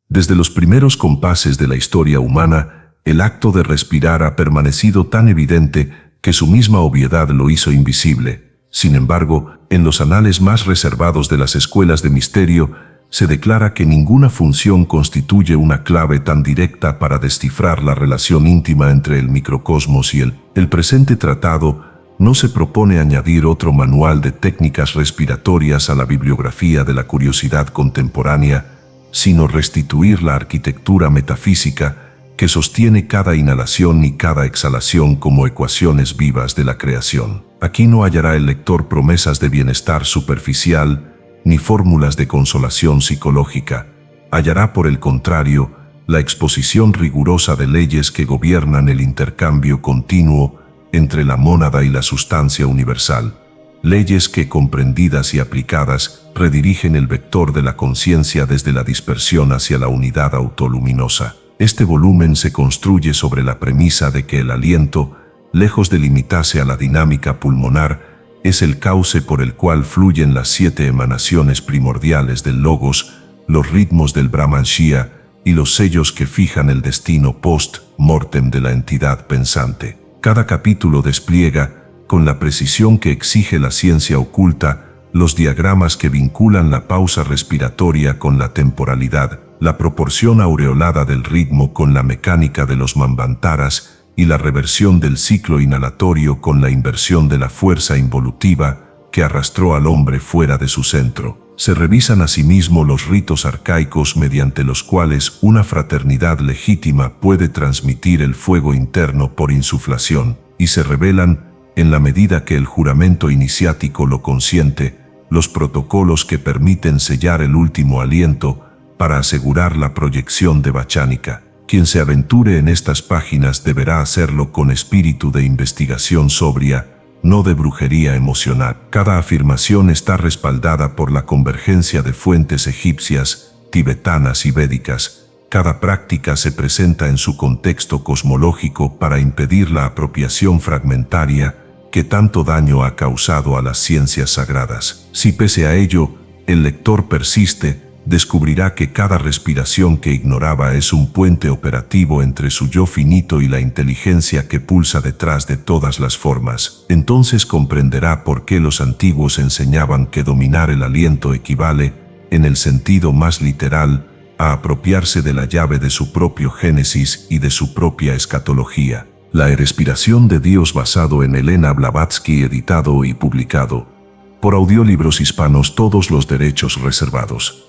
Desde los primeros compases de la historia humana, el acto de respirar ha permanecido tan evidente que su misma obviedad lo hizo invisible. Sin embargo, en los anales más reservados de las escuelas de misterio, se declara que ninguna función constituye una clave tan directa para descifrar la relación íntima entre el microcosmos y el presente tratado. No se propone añadir otro manual de técnicas respiratorias a la bibliografía de la curiosidad contemporánea, sino restituir la arquitectura metafísica que sostiene cada inhalación y cada exhalación como ecuaciones vivas de la creación. Aquí no hallará el lector promesas de bienestar superficial ni fórmulas de consolación psicológica. Hallará, por el contrario, la exposición rigurosa de leyes que gobiernan el intercambio continuo entre la mónada y la sustancia universal. Leyes que, comprendidas y aplicadas, redirigen el vector de la conciencia desde la dispersión hacia la unidad autoluminosa. Este volumen se construye sobre la premisa de que el aliento, lejos de limitarse a la dinámica pulmonar, es el cauce por el cual fluyen las 7 emanaciones primordiales del Logos, los ritmos del Brahman Shia y los sellos que fijan el destino post-mortem de la entidad pensante. Cada capítulo despliega, con la precisión que exige la ciencia oculta, los diagramas que vinculan la pausa respiratoria con la temporalidad, la proporción aureolada del ritmo con la mecánica de los manvantaras y la reversión del ciclo inhalatorio con la inversión de la fuerza involutiva que arrastró al hombre fuera de su centro. Se revisan asimismo los ritos arcaicos mediante los cuales una fraternidad legítima puede transmitir el fuego interno por insuflación, y se revelan, en la medida que el juramento iniciático lo consiente, los protocolos que permiten sellar el último aliento para asegurar la proyección de Vachánica. Quien se aventure en estas páginas deberá hacerlo con espíritu de investigación sobria, no de brujería emocional. Cada afirmación está respaldada por la convergencia de fuentes egipcias, tibetanas y védicas. Cada práctica se presenta en su contexto cosmológico para impedir la apropiación fragmentaria que tanto daño ha causado a las ciencias sagradas. Si pese a ello, el lector persiste, descubrirá que cada respiración que ignoraba es un puente operativo entre su yo finito y la inteligencia que pulsa detrás de todas las formas. Entonces comprenderá por qué los antiguos enseñaban que dominar el aliento equivale, en el sentido más literal, a apropiarse de la llave de su propio génesis y de su propia escatología. La respiración de Dios, basado en Elena Blavatsky, editado y publicado por Audiolibros Hispanos, todos los derechos reservados.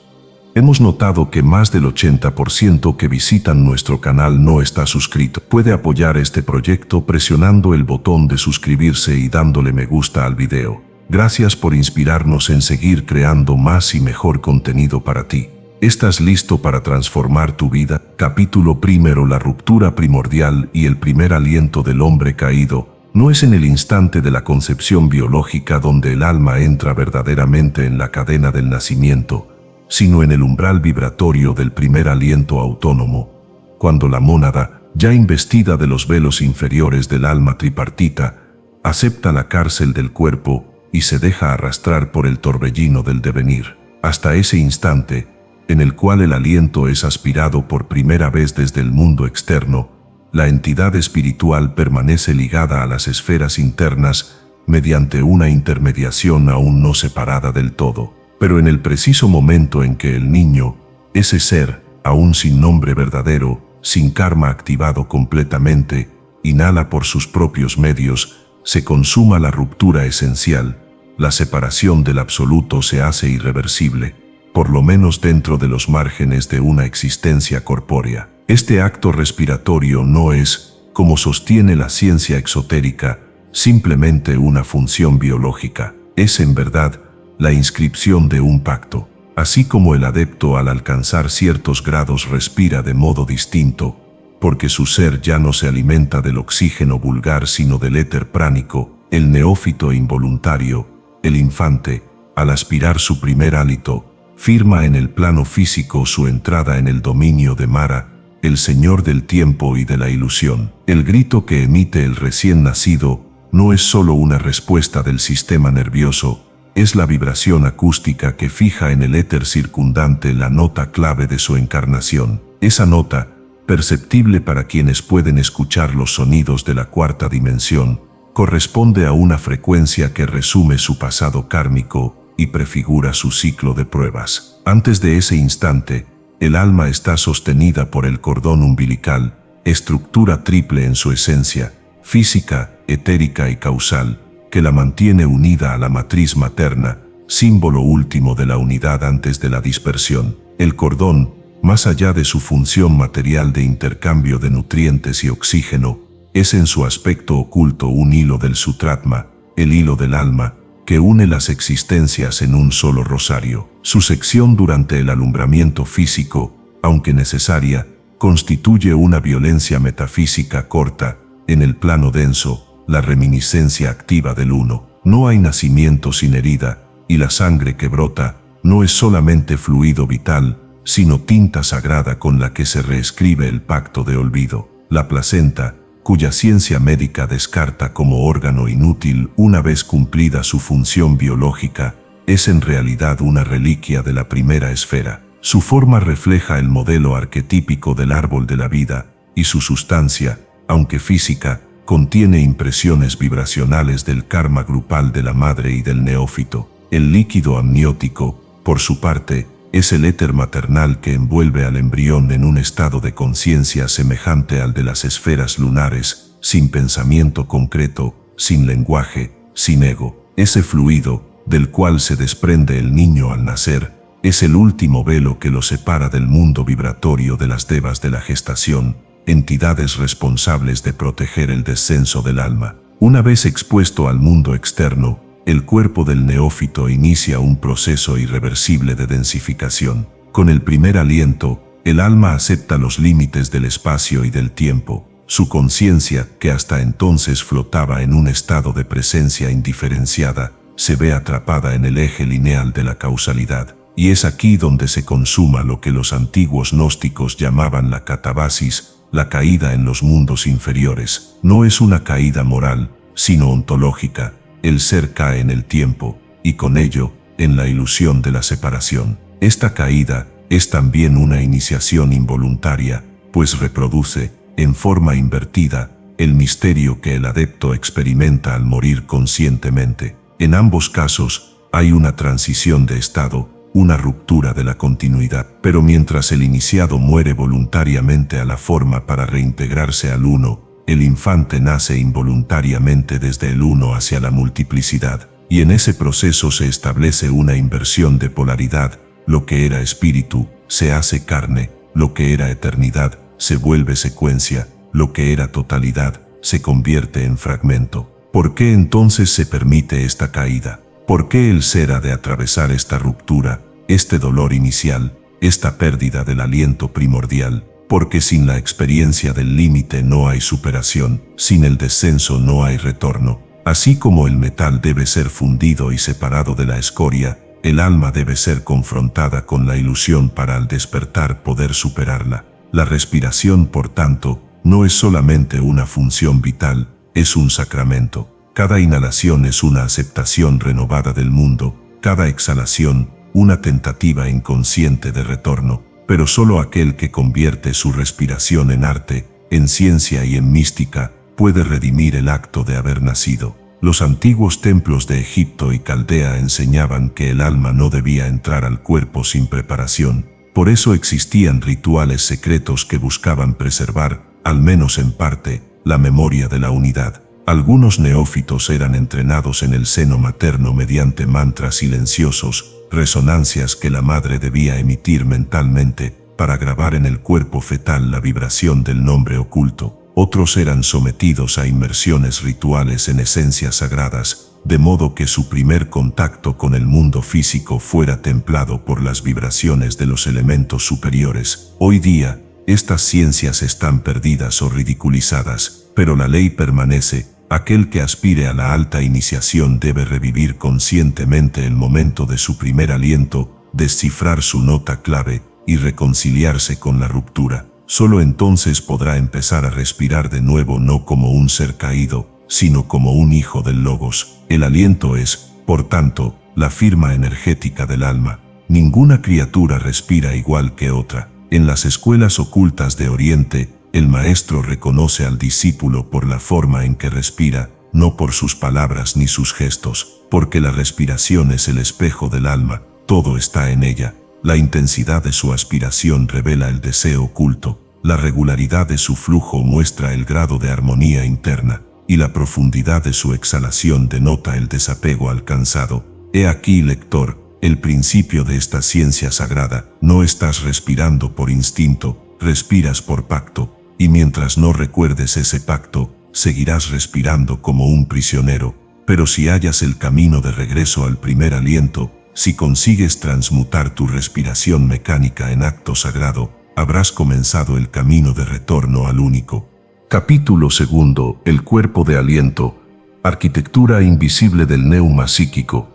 Hemos notado que más del 80% que visitan nuestro canal no está suscrito. Puede apoyar este proyecto presionando el botón de suscribirse y dándole me gusta al video. Gracias por inspirarnos en seguir creando más y mejor contenido para ti. ¿Estás listo para transformar tu vida? Capítulo primero: la ruptura primordial y el primer aliento del hombre caído. No es en el instante de la concepción biológica donde el alma entra verdaderamente en la cadena del nacimiento, sino en el umbral vibratorio del primer aliento autónomo, cuando la mónada, ya investida de los velos inferiores del alma tripartita, acepta la cárcel del cuerpo y se deja arrastrar por el torbellino del devenir. Hasta ese instante, en el cual el aliento es aspirado por primera vez desde el mundo externo, la entidad espiritual permanece ligada a las esferas internas mediante una intermediación aún no separada del todo. Pero en el preciso momento en que el niño, ese ser, aún sin nombre verdadero, sin karma activado completamente, inhala por sus propios medios, se consuma la ruptura esencial, la separación del absoluto se hace irreversible, por lo menos dentro de los márgenes de una existencia corpórea. Este acto respiratorio no es, como sostiene la ciencia exotérica, simplemente una función biológica. Es en verdad la inscripción de un pacto. Así como el adepto al alcanzar ciertos grados respira de modo distinto, porque su ser ya no se alimenta del oxígeno vulgar sino del éter pránico, el neófito involuntario, el infante, al aspirar su primer hálito, firma en el plano físico su entrada en el dominio de Mara, el señor del tiempo y de la ilusión. El grito que emite el recién nacido no es solo una respuesta del sistema nervioso, es la vibración acústica que fija en el éter circundante la nota clave de su encarnación. Esa nota, perceptible para quienes pueden escuchar los sonidos de la cuarta dimensión, corresponde a una frecuencia que resume su pasado kármico y prefigura su ciclo de pruebas. Antes de ese instante, el alma está sostenida por el cordón umbilical, estructura triple en su esencia, física, etérica y causal, que la mantiene unida a la matriz materna, símbolo último de la unidad antes de la dispersión. El cordón, más allá de su función material de intercambio de nutrientes y oxígeno, es en su aspecto oculto un hilo del Sutratma, el hilo del alma, que une las existencias en un solo rosario. Su sección durante el alumbramiento físico, aunque necesaria, constituye una violencia metafísica corta, en el plano denso, la reminiscencia activa del uno. No hay nacimiento sin herida, y la sangre que brota no es solamente fluido vital, sino tinta sagrada con la que se reescribe el pacto de olvido. La placenta, cuya ciencia médica descarta como órgano inútil una vez cumplida su función biológica, es en realidad una reliquia de la primera esfera. Su forma refleja el modelo arquetípico del árbol de la vida, y su sustancia, aunque física, contiene impresiones vibracionales del karma grupal de la madre y del neófito. El líquido amniótico, por su parte, es el éter maternal que envuelve al embrión en un estado de conciencia semejante al de las esferas lunares, sin pensamiento concreto, sin lenguaje, sin ego. Ese fluido, del cual se desprende el niño al nacer, es el último velo que lo separa del mundo vibratorio de las devas de la gestación, entidades responsables de proteger el descenso del alma. Una vez expuesto al mundo externo, el cuerpo del neófito inicia un proceso irreversible de densificación. Con el primer aliento, el alma acepta los límites del espacio y del tiempo. Su conciencia, que hasta entonces flotaba en un estado de presencia indiferenciada, se ve atrapada en el eje lineal de la causalidad. Y es aquí donde se consuma lo que los antiguos gnósticos llamaban la catabasis, la caída en los mundos inferiores. No es una caída moral, sino ontológica. El ser cae en el tiempo, y con ello, en la ilusión de la separación. Esta caída es también una iniciación involuntaria, pues reproduce, en forma invertida, el misterio que el adepto experimenta al morir conscientemente. En ambos casos, hay una transición de estado, una ruptura de la continuidad. Pero mientras el iniciado muere voluntariamente a la forma para reintegrarse al uno, el infante nace involuntariamente desde el uno hacia la multiplicidad, y en ese proceso se establece una inversión de polaridad. Lo que era espíritu, se hace carne; lo que era eternidad, se vuelve secuencia; lo que era totalidad, se convierte en fragmento. ¿Por qué entonces se permite esta caída? ¿Por qué el ser ha de atravesar esta ruptura, este dolor inicial, esta pérdida del aliento primordial? Porque sin la experiencia del límite no hay superación, sin el descenso no hay retorno. Así como el metal debe ser fundido y separado de la escoria, el alma debe ser confrontada con la ilusión para al despertar poder superarla. La respiración, por tanto, no es solamente una función vital, es un sacramento. Cada inhalación es una aceptación renovada del mundo, cada exhalación, una tentativa inconsciente de retorno. Pero solo aquel que convierte su respiración en arte, en ciencia y en mística, puede redimir el acto de haber nacido. Los antiguos templos de Egipto y Caldea enseñaban que el alma no debía entrar al cuerpo sin preparación. Por eso existían rituales secretos que buscaban preservar, al menos en parte, la memoria de la unidad. Algunos neófitos eran entrenados en el seno materno mediante mantras silenciosos, resonancias que la madre debía emitir mentalmente para grabar en el cuerpo fetal la vibración del nombre oculto. Otros eran sometidos a inmersiones rituales en esencias sagradas, de modo que su primer contacto con el mundo físico fuera templado por las vibraciones de los elementos superiores. Hoy día, estas ciencias están perdidas o ridiculizadas, pero la ley permanece. Aquel que aspire a la alta iniciación debe revivir conscientemente el momento de su primer aliento, descifrar su nota clave y reconciliarse con la ruptura. Solo entonces podrá empezar a respirar de nuevo, no como un ser caído, sino como un hijo del Logos. El aliento es, por tanto, la firma energética del alma. Ninguna criatura respira igual que otra. En las escuelas ocultas de Oriente, el maestro reconoce al discípulo por la forma en que respira, no por sus palabras ni sus gestos, porque la respiración es el espejo del alma, todo está en ella. La intensidad de su aspiración revela el deseo oculto, la regularidad de su flujo muestra el grado de armonía interna, y la profundidad de su exhalación denota el desapego alcanzado. He aquí, lector, el principio de esta ciencia sagrada. No estás respirando por instinto, respiras por pacto, y mientras no recuerdes ese pacto, seguirás respirando como un prisionero. Pero si hallas el camino de regreso al primer aliento, si consigues transmutar tu respiración mecánica en acto sagrado, habrás comenzado el camino de retorno al único. Capítulo 2. El cuerpo de aliento. Arquitectura invisible del neuma psíquico.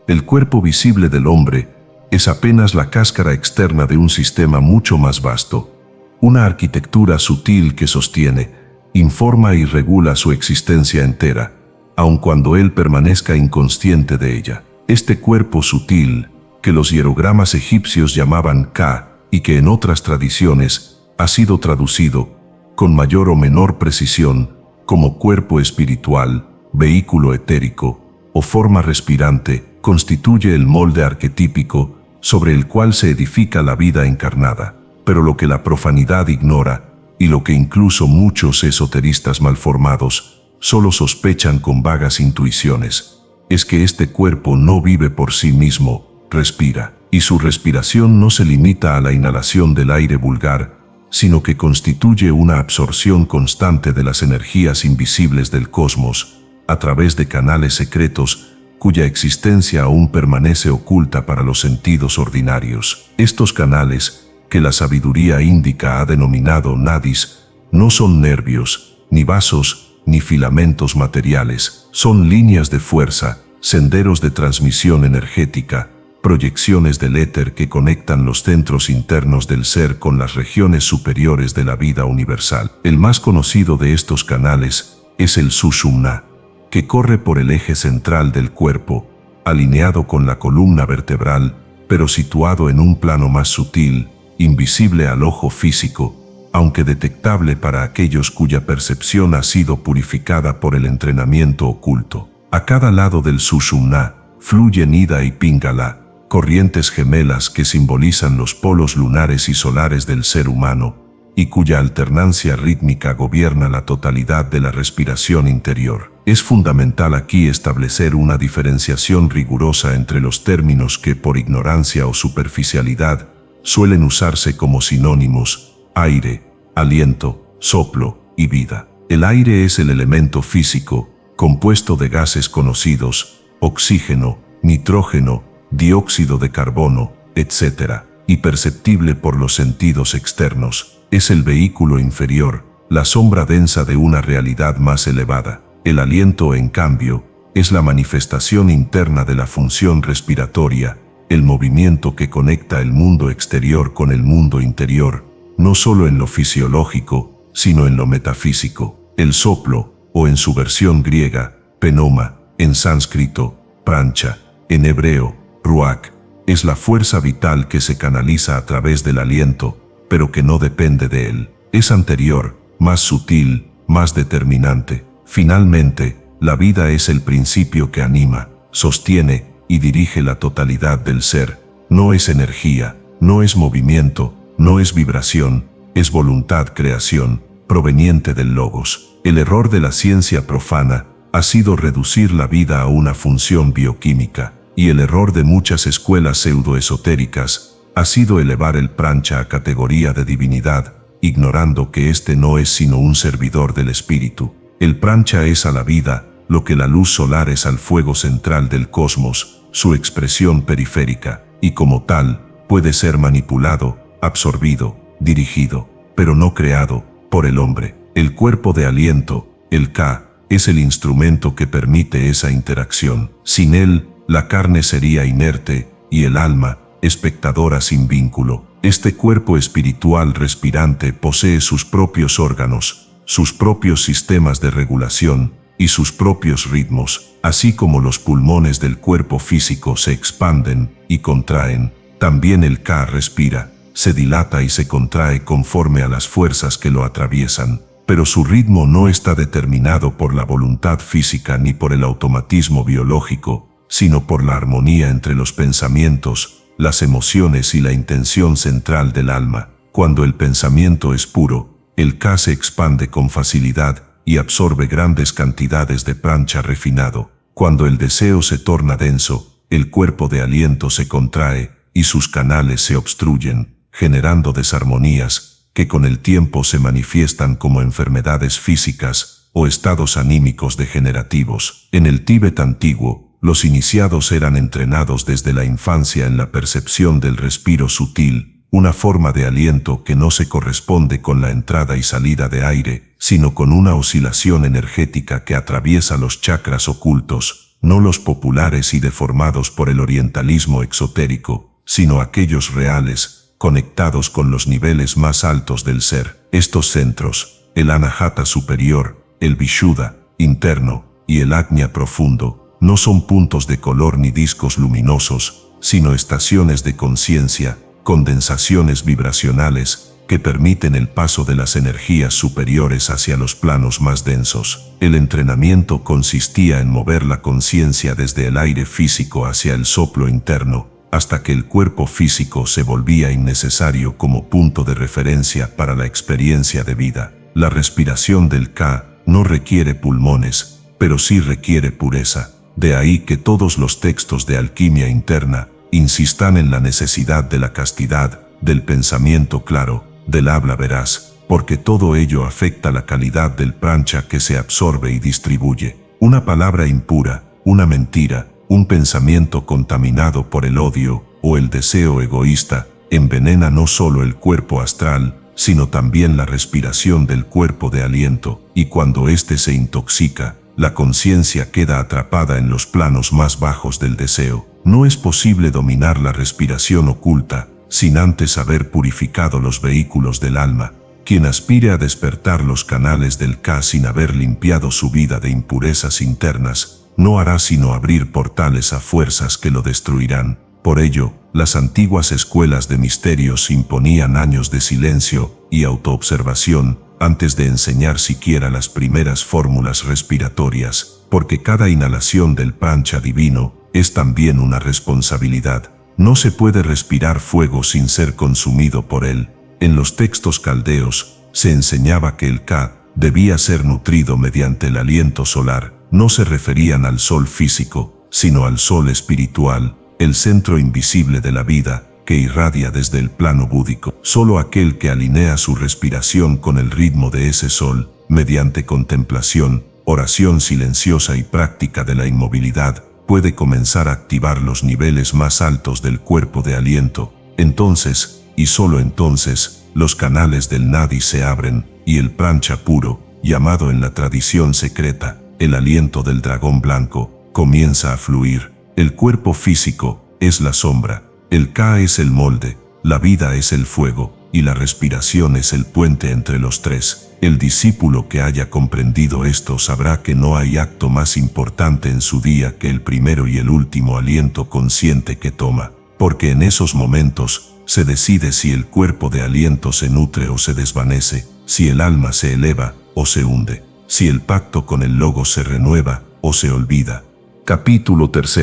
El cuerpo visible del hombre es apenas la cáscara externa de un sistema mucho más vasto. Una arquitectura sutil que sostiene, informa y regula su existencia entera, aun cuando él permanezca inconsciente de ella. Este cuerpo sutil, que los hierogramas egipcios llamaban Ka, y que en otras tradiciones ha sido traducido, con mayor o menor precisión, como cuerpo espiritual, vehículo etérico o forma respirante, constituye el molde arquetípico sobre el cual se edifica la vida encarnada. Pero lo que la profanidad ignora, y lo que incluso muchos esoteristas malformados solo sospechan con vagas intuiciones, es que este cuerpo no vive por sí mismo, respira, y su respiración no se limita a la inhalación del aire vulgar, sino que constituye una absorción constante de las energías invisibles del cosmos, a través de canales secretos, cuya existencia aún permanece oculta para los sentidos ordinarios. Estos canales, que la sabiduría índica ha denominado nadis, no son nervios, ni vasos, ni filamentos materiales, son líneas de fuerza, senderos de transmisión energética, proyecciones del éter que conectan los centros internos del ser con las regiones superiores de la vida universal. El más conocido de estos canales es el Sushumna, que corre por el eje central del cuerpo, alineado con la columna vertebral, pero situado en un plano más sutil, invisible al ojo físico, aunque detectable para aquellos cuya percepción ha sido purificada por el entrenamiento oculto. A cada lado del Sushumna fluyen Ida y Pingala, corrientes gemelas que simbolizan los polos lunares y solares del ser humano, y cuya alternancia rítmica gobierna la totalidad de la respiración interior. Es fundamental aquí establecer una diferenciación rigurosa entre los términos que, por ignorancia o superficialidad, suelen usarse como sinónimos: aire, aliento, soplo y vida. El aire es el elemento físico, compuesto de gases conocidos: oxígeno, nitrógeno, dióxido de carbono, etc., y perceptible por los sentidos externos. Es el vehículo inferior, la sombra densa de una realidad más elevada. El aliento, en cambio, es la manifestación interna de la función respiratoria, el movimiento que conecta el mundo exterior con el mundo interior, no solo en lo fisiológico, sino en lo metafísico. El soplo, o en su versión griega, pneuma, en sánscrito, prancha, en hebreo, ruach, es la fuerza vital que se canaliza a través del aliento, pero que no depende de él. Es anterior, más sutil, más determinante. Finalmente, la vida es el principio que anima, sostiene y dirige la totalidad del ser. No es energía, no es movimiento, no es vibración, es voluntad creación, proveniente del logos. El error de la ciencia profana ha sido reducir la vida a una función bioquímica, y el error de muchas escuelas pseudoesotéricas ha sido elevar el prancha a categoría de divinidad, ignorando que éste no es sino un servidor del espíritu. El prancha es a la vida lo que la luz solar es al fuego central del cosmos, su expresión periférica, y como tal, puede ser manipulado, absorbido, dirigido, pero no creado, por el hombre. El cuerpo de aliento, el Ka, es el instrumento que permite esa interacción. Sin él, la carne sería inerte, y el alma, espectadora sin vínculo. Este cuerpo espiritual respirante posee sus propios órganos, sus propios sistemas de regulación, y sus propios ritmos, así como los pulmones del cuerpo físico se expanden y contraen. También el Ka respira, se dilata y se contrae conforme a las fuerzas que lo atraviesan, pero su ritmo no está determinado por la voluntad física ni por el automatismo biológico, sino por la armonía entre los pensamientos, las emociones y la intención central del alma. Cuando el pensamiento es puro, el Ka se expande con facilidad y absorbe grandes cantidades de prancha refinado. Cuando el deseo se torna denso, el cuerpo de aliento se contrae y sus canales se obstruyen, generando desarmonías que con el tiempo se manifiestan como enfermedades físicas o estados anímicos degenerativos. En el Tíbet antiguo, los iniciados eran entrenados desde la infancia en la percepción del respiro sutil, una forma de aliento que no se corresponde con la entrada y salida de aire, sino con una oscilación energética que atraviesa los chakras ocultos, no los populares y deformados por el orientalismo exotérico, sino aquellos reales, conectados con los niveles más altos del ser. Estos centros, el Anahata superior, el Vishuddha interno y el Ajna profundo, no son puntos de color ni discos luminosos, sino estaciones de conciencia, condensaciones vibracionales que permiten el paso de las energías superiores hacia los planos más densos. El entrenamiento consistía en mover la conciencia desde el aire físico hacia el soplo interno, hasta que el cuerpo físico se volvía innecesario como punto de referencia para la experiencia de vida. La respiración del Ka no requiere pulmones, pero sí requiere pureza. De ahí que todos los textos de alquimia interna insistan en la necesidad de la castidad, del pensamiento claro, del habla veraz, porque todo ello afecta la calidad del prancha que se absorbe y distribuye. Una palabra impura, una mentira, un pensamiento contaminado por el odio o el deseo egoísta, envenena no solo el cuerpo astral, sino también la respiración del cuerpo de aliento, y cuando éste se intoxica, la conciencia queda atrapada en los planos más bajos del deseo. No es posible dominar la respiración oculta sin antes haber purificado los vehículos del alma. Quien aspire a despertar los canales del Ka sin haber limpiado su vida de impurezas internas, no hará sino abrir portales a fuerzas que lo destruirán. Por ello, las antiguas escuelas de misterios imponían años de silencio y autoobservación antes de enseñar siquiera las primeras fórmulas respiratorias, porque cada inhalación del prancha divino es también una responsabilidad. No se puede respirar fuego sin ser consumido por él. En los textos caldeos se enseñaba que el Ka debía ser nutrido mediante el aliento solar. No se referían al sol físico, sino al sol espiritual, el centro invisible de la vida, que irradia desde el plano búdico. Solo aquel que alinea su respiración con el ritmo de ese sol, mediante contemplación, oración silenciosa y práctica de la inmovilidad, puede comenzar a activar los niveles más altos del cuerpo de aliento. Entonces, y solo entonces, los canales del Nadi se abren, y el prancha puro, llamado en la tradición secreta, el aliento del dragón blanco, comienza a fluir. El cuerpo físico es la sombra, el Ka es el molde, la vida es el fuego, y la respiración es el puente entre los tres. El discípulo que haya comprendido esto sabrá que no hay acto más importante en su día que el primero y el último aliento consciente que toma, porque en esos momentos se decide si el cuerpo de aliento se nutre o se desvanece, si el alma se eleva o se hunde, si el pacto con el Logos se renueva o se olvida. Capítulo 3.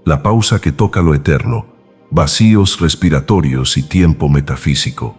La pausa que toca lo eterno. Vacíos respiratorios y tiempo metafísico.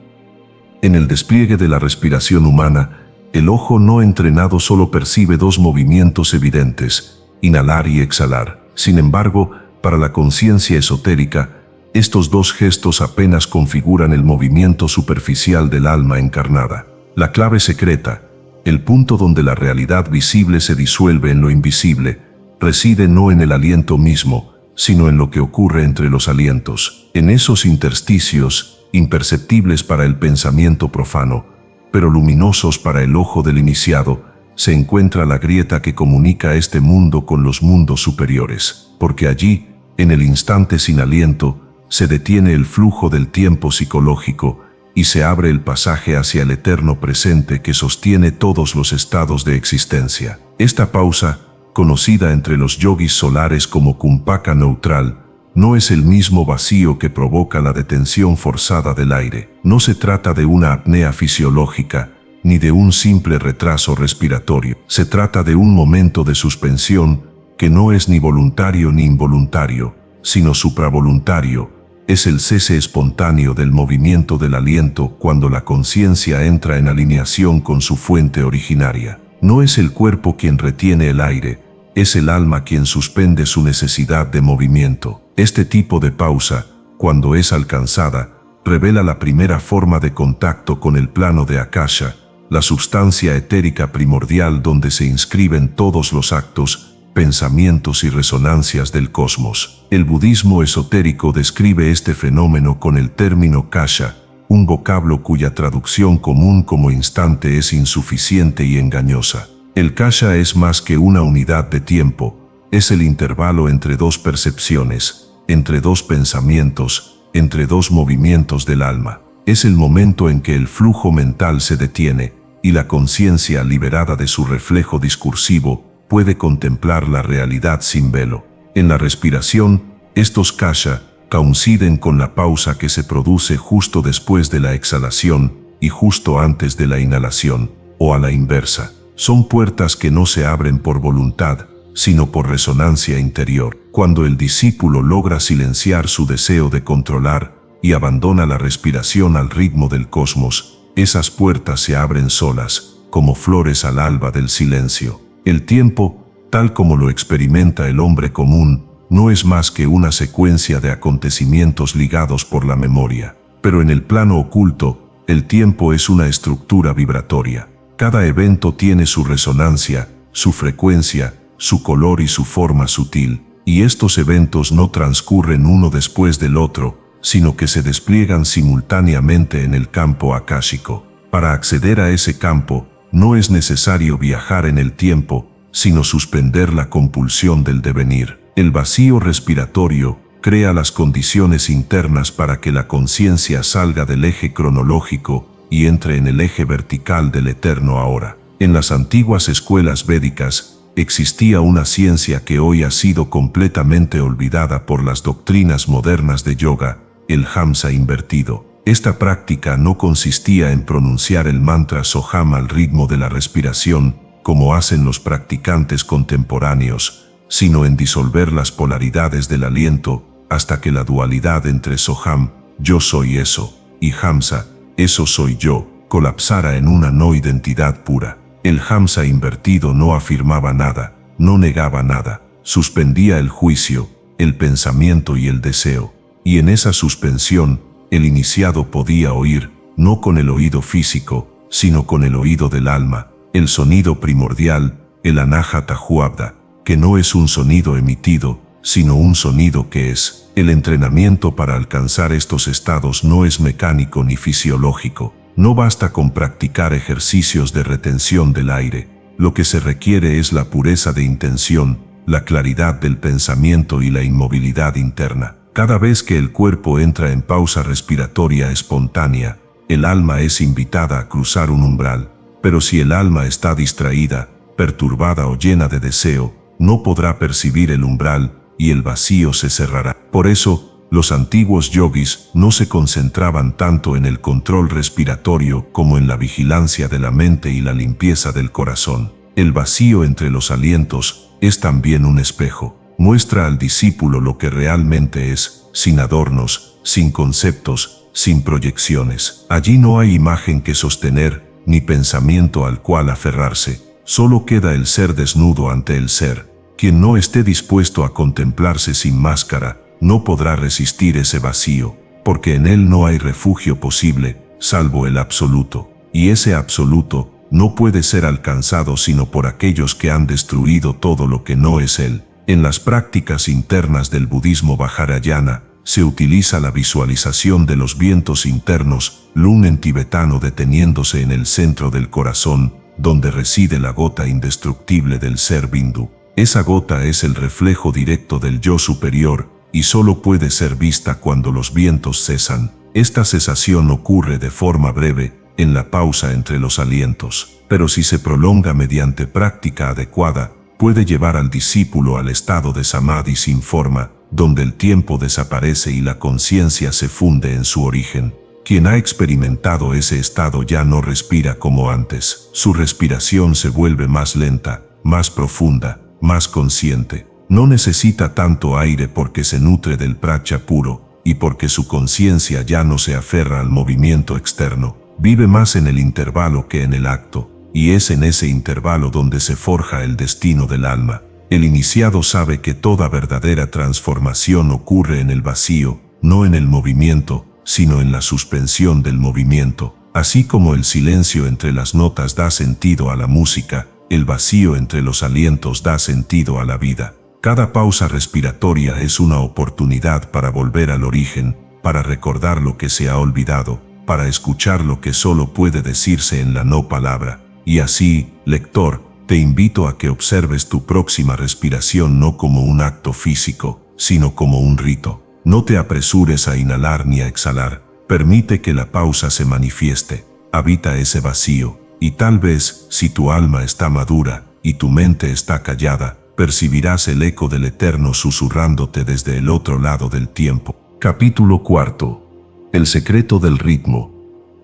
En el despliegue de la respiración humana, el ojo no entrenado solo percibe dos movimientos evidentes, inhalar y exhalar. Sin embargo, para la conciencia esotérica, estos dos gestos apenas configuran el movimiento superficial del alma encarnada. La clave secreta, el punto donde la realidad visible se disuelve en lo invisible, reside no en el aliento mismo, sino en lo que ocurre entre los alientos. En esos intersticios, imperceptibles para el pensamiento profano, pero luminosos para el ojo del iniciado, se encuentra la grieta que comunica este mundo con los mundos superiores, porque allí, en el instante sin aliento, se detiene el flujo del tiempo psicológico y se abre el pasaje hacia el eterno presente que sostiene todos los estados de existencia. Esta pausa, conocida entre los yogis solares como kumpaka neutral, no es el mismo vacío que provoca la detención forzada del aire. No se trata de una apnea fisiológica, ni de un simple retraso respiratorio. Se trata de un momento de suspensión que no es ni voluntario ni involuntario, sino supravoluntario. Es el cese espontáneo del movimiento del aliento cuando la conciencia entra en alineación con su fuente originaria. No es el cuerpo quien retiene el aire, es el alma quien suspende su necesidad de movimiento. Este tipo de pausa, cuando es alcanzada, revela la primera forma de contacto con el plano de Akasha, la sustancia etérica primordial donde se inscriben todos los actos, pensamientos y resonancias del cosmos. El budismo esotérico describe este fenómeno con el término kasha, un vocablo cuya traducción común como instante es insuficiente y engañosa. El kasha es más que una unidad de tiempo, es el intervalo entre dos percepciones, entre dos pensamientos, entre dos movimientos del alma. Es el momento en que el flujo mental se detiene y la conciencia, liberada de su reflejo discursivo, puede contemplar la realidad sin velo. En la respiración, estos kasha coinciden con la pausa que se produce justo después de la exhalación y justo antes de la inhalación, o a la inversa. Son puertas que no se abren por voluntad, sino por resonancia interior. Cuando el discípulo logra silenciar su deseo de controlar y abandona la respiración al ritmo del cosmos, esas puertas se abren solas, como flores al alba del silencio. El tiempo, tal como lo experimenta el hombre común, no es más que una secuencia de acontecimientos ligados por la memoria. Pero en el plano oculto, el tiempo es una estructura vibratoria. Cada evento tiene su resonancia, su frecuencia, su color y su forma sutil, y estos eventos no transcurren uno después del otro, sino que se despliegan simultáneamente en el campo akáshico. Para acceder a ese campo, no es necesario viajar en el tiempo, sino suspender la compulsión del devenir. El vacío respiratorio crea las condiciones internas para que la conciencia salga del eje cronológico y entre en el eje vertical del eterno ahora. En las antiguas escuelas védicas existía una ciencia que hoy ha sido completamente olvidada por las doctrinas modernas de yoga, el hamsa invertido. Esta práctica no consistía en pronunciar el mantra Soham al ritmo de la respiración, como hacen los practicantes contemporáneos, sino en disolver las polaridades del aliento hasta que la dualidad entre Soham, yo soy eso, y Hamsa, eso soy yo, colapsara en una no identidad pura. El Hamsa invertido no afirmaba nada, no negaba nada, suspendía el juicio, el pensamiento y el deseo, y en esa suspensión, el iniciado podía oír, no con el oído físico, sino con el oído del alma, el sonido primordial, el anahata huabda, que no es un sonido emitido, sino un sonido que es. El entrenamiento para alcanzar estos estados no es mecánico ni fisiológico. No basta con practicar ejercicios de retención del aire. Lo que se requiere es la pureza de intención, la claridad del pensamiento y la inmovilidad interna. Cada vez que el cuerpo entra en pausa respiratoria espontánea, el alma es invitada a cruzar un umbral. Pero si el alma está distraída, perturbada o llena de deseo, no podrá percibir el umbral y el vacío se cerrará. Por eso, los antiguos yogis no se concentraban tanto en el control respiratorio como en la vigilancia de la mente y la limpieza del corazón. El vacío entre los alientos es también un espejo. Muestra al discípulo lo que realmente es, sin adornos, sin conceptos, sin proyecciones. Allí no hay imagen que sostener, ni pensamiento al cual aferrarse. Solo queda el ser desnudo ante el ser. Quien no esté dispuesto a contemplarse sin máscara, no podrá resistir ese vacío, porque en él no hay refugio posible, salvo el absoluto. Y ese absoluto no puede ser alcanzado sino por aquellos que han destruido todo lo que no es él. En las prácticas internas del budismo vajrayana, se utiliza la visualización de los vientos internos, lun en tibetano, deteniéndose en el centro del corazón, donde reside la gota indestructible del ser Bindu. Esa gota es el reflejo directo del yo superior, y solo puede ser vista cuando los vientos cesan. Esta cesación ocurre de forma breve, en la pausa entre los alientos. pero si se prolonga mediante práctica adecuada, puede llevar al discípulo al estado de samadhi sin forma, donde el tiempo desaparece y la conciencia se funde en su origen. Quien ha experimentado ese estado ya no respira como antes. Su respiración se vuelve más lenta, más profunda, más consciente. No necesita tanto aire porque se nutre del pracha puro y porque su conciencia ya no se aferra al movimiento externo. Vive más en el intervalo que en el acto, y es en ese intervalo donde se forja el destino del alma. El iniciado sabe que toda verdadera transformación ocurre en el vacío, no en el movimiento, sino en la suspensión del movimiento. Así como el silencio entre las notas da sentido a la música, el vacío entre los alientos da sentido a la vida. Cada pausa respiratoria es una oportunidad para volver al origen, para recordar lo que se ha olvidado, para escuchar lo que solo puede decirse en la no palabra. Y así, lector, te invito a que observes tu próxima respiración no como un acto físico, sino como un rito. No te apresures a inhalar ni a exhalar. Permite que la pausa se manifieste. Habita ese vacío, y tal vez, si tu alma está madura y tu mente está callada, percibirás el eco del Eterno susurrándote desde el otro lado del tiempo. Capítulo 4. El secreto del ritmo.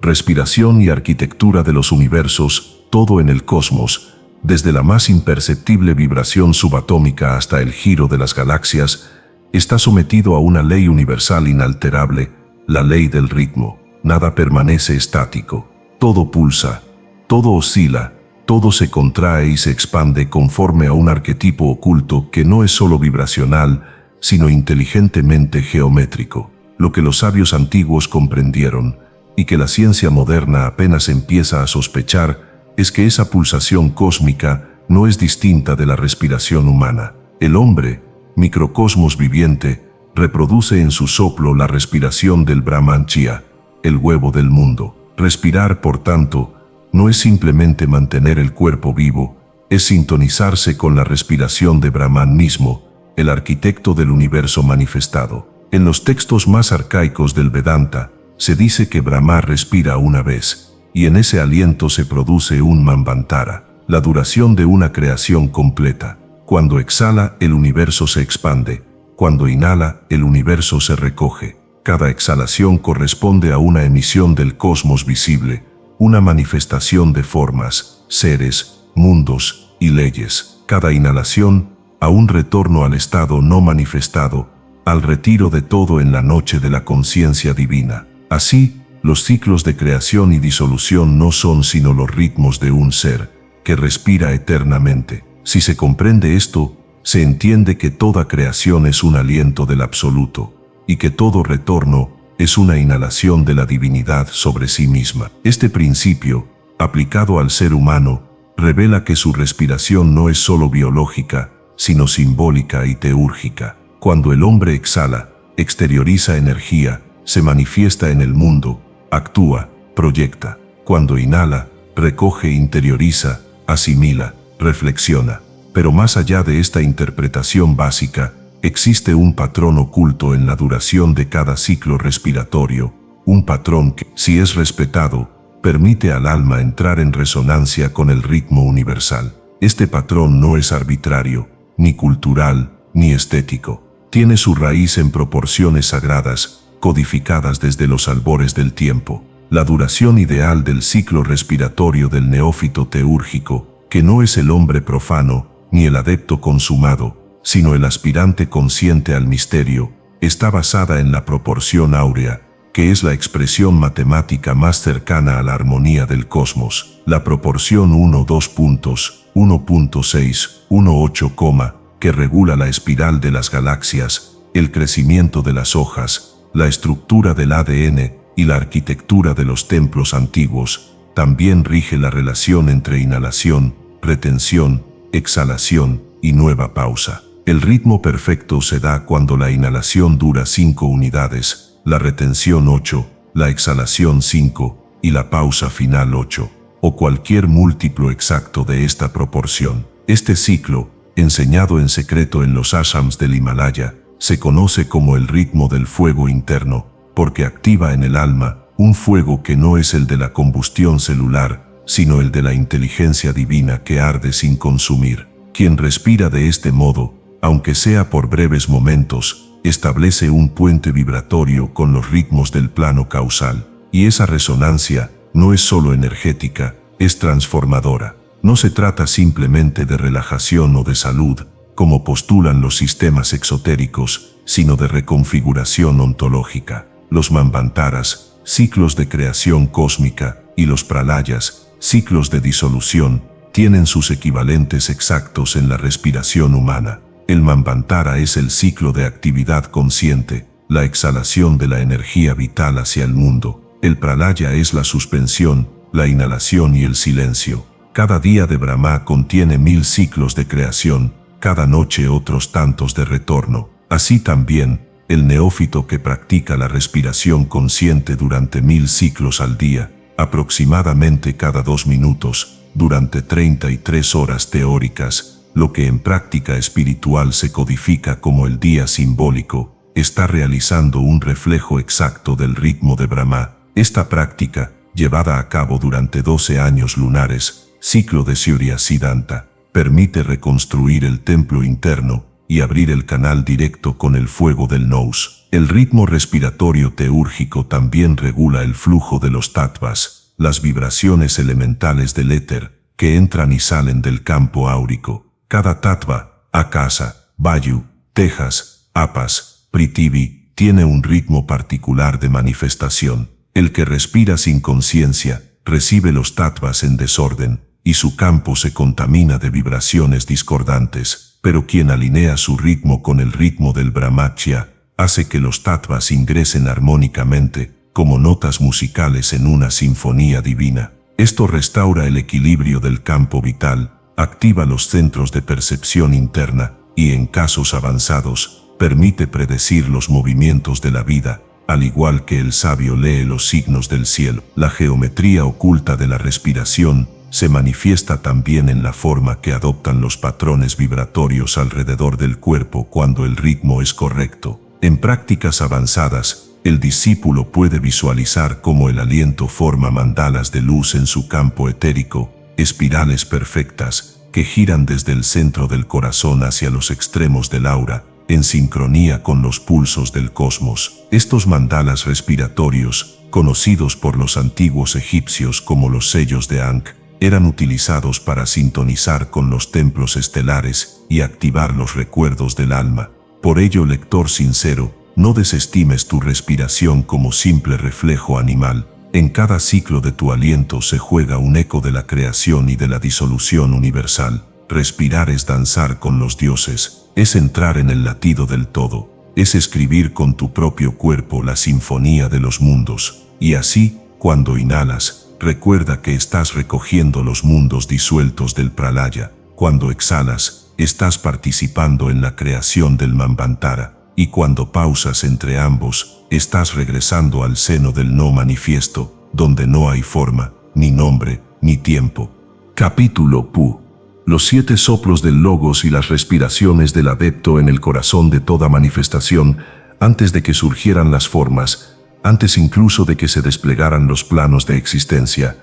Respiración y arquitectura de los universos, todo en el cosmos, desde la más imperceptible vibración subatómica hasta el giro de las galaxias, está sometido a una ley universal inalterable, la ley del ritmo. Nada permanece estático. Todo pulsa, todo oscila, todo se contrae y se expande conforme a un arquetipo oculto que no es solo vibracional, sino inteligentemente geométrico. Lo que los sabios antiguos comprendieron, y que la ciencia moderna apenas empieza a sospechar, es que esa pulsación cósmica no es distinta de la respiración humana. El hombre, microcosmos viviente, reproduce en su soplo la respiración del Brahman Chia, el huevo del mundo. Respirar, por tanto, no es simplemente mantener el cuerpo vivo, es sintonizarse con la respiración de Brahman mismo, el arquitecto del universo manifestado. En los textos más arcaicos del Vedanta, se dice que Brahma respira una vez, y en ese aliento se produce un Manvantara, la duración de una creación completa. Cuando exhala, el universo se expande. Cuando inhala, el universo se recoge. Cada exhalación corresponde a una emisión del cosmos visible, una manifestación de formas, seres, mundos y leyes. Cada inhalación, a un retorno al estado no manifestado, al retiro de todo en la noche de la conciencia divina. Así, los ciclos de creación y disolución no son sino los ritmos de un ser que respira eternamente. Si se comprende esto, se entiende que toda creación es un aliento del absoluto, y que todo retorno es una inhalación de la divinidad sobre sí misma. Este principio, aplicado al ser humano, revela que su respiración no es solo biológica, sino simbólica y teúrgica. Cuando el hombre exhala, exterioriza energía, se manifiesta en el mundo, actúa, proyecta. Cuando inhala, recoge, interioriza, asimila, reflexiona. Pero más allá de esta interpretación básica, existe un patrón oculto en la duración de cada ciclo respiratorio, un patrón que, si es respetado, permite al alma entrar en resonancia con el ritmo universal. Este patrón no es arbitrario, ni cultural, ni estético. Tiene su raíz en proporciones sagradas, codificadas desde los albores del tiempo. La duración ideal del ciclo respiratorio del neófito teúrgico, que no es el hombre profano, ni el adepto consumado, sino el aspirante consciente al misterio, está basada en la proporción áurea, que es la expresión matemática más cercana a la armonía del cosmos. La proporción 1.2.1.6.1.8, que regula la espiral de las galaxias, el crecimiento de las hojas, la estructura del ADN y la arquitectura de los templos antiguos, también rige la relación entre inhalación, retención, exhalación y nueva pausa. El ritmo perfecto se da cuando la inhalación dura 5 unidades, la retención 8, la exhalación 5 y la pausa final 8, o cualquier múltiplo exacto de esta proporción. Este ciclo, enseñado en secreto en los ashrams del Himalaya, se conoce como el ritmo del fuego interno, porque activa en el alma un fuego que no es el de la combustión celular, sino el de la inteligencia divina que arde sin consumir. Quien respira de este modo, aunque sea por breves momentos, establece un puente vibratorio con los ritmos del plano causal. Y esa resonancia no es solo energética, es transformadora. No se trata simplemente de relajación o de salud, como postulan los sistemas exotéricos, sino de reconfiguración ontológica. Los manvantaras, ciclos de creación cósmica, y los pralayas, ciclos de disolución, tienen sus equivalentes exactos en la respiración humana. El manvantara es el ciclo de actividad consciente, la exhalación de la energía vital hacia el mundo. El pralaya es la suspensión, la inhalación y el silencio. Cada día de Brahma contiene 1000 ciclos de creación, cada noche otros tantos de retorno. Así también, el neófito que practica la respiración consciente durante 1000 ciclos al día, aproximadamente cada 2 minutos, durante 33 horas teóricas, lo que en práctica espiritual se codifica como el día simbólico, está realizando un reflejo exacto del ritmo de Brahma. Esta práctica, llevada a cabo durante 12 años lunares, ciclo de Surya Siddhanta, permite reconstruir el templo interno y abrir el canal directo con el fuego del nous. El ritmo respiratorio teúrgico también regula el flujo de los tattvas, las vibraciones elementales del éter, que entran y salen del campo áurico. Cada tattva, akasa, vayu, tejas, apas, prithvi, tiene un ritmo particular de manifestación. El que respira sin conciencia, recibe los tattvas en desorden, y su campo se contamina de vibraciones discordantes, pero quien alinea su ritmo con el ritmo del Brahmacya, hace que los tattvas ingresen armónicamente, como notas musicales en una sinfonía divina. Esto restaura el equilibrio del campo vital, activa los centros de percepción interna, y en casos avanzados, permite predecir los movimientos de la vida, al igual que el sabio lee los signos del cielo. La geometría oculta de la respiración se manifiesta también en la forma que adoptan los patrones vibratorios alrededor del cuerpo cuando el ritmo es correcto. En prácticas avanzadas, el discípulo puede visualizar cómo el aliento forma mandalas de luz en su campo etérico, espirales perfectas, que giran desde el centro del corazón hacia los extremos del aura, en sincronía con los pulsos del cosmos. Estos mandalas respiratorios, conocidos por los antiguos egipcios como los sellos de Ankh, eran utilizados para sintonizar con los templos estelares y activar los recuerdos del alma. Por ello, lector sincero, no desestimes tu respiración como simple reflejo animal. En cada ciclo de tu aliento se juega un eco de la creación y de la disolución universal. Respirar es danzar con los dioses, es entrar en el latido del todo, es escribir con tu propio cuerpo la sinfonía de los mundos. Y así, cuando inhalas, recuerda que estás recogiendo los mundos disueltos del pralaya. Cuando exhalas, estás participando en la creación del manvantara. Y cuando pausas entre ambos, estás regresando al seno del no manifiesto, donde no hay forma, ni nombre, ni tiempo. Capítulo Pu. Los 7 soplos del Logos y las respiraciones del adepto en el corazón de toda manifestación, antes de que surgieran las formas, antes incluso de que se desplegaran los planos de existencia,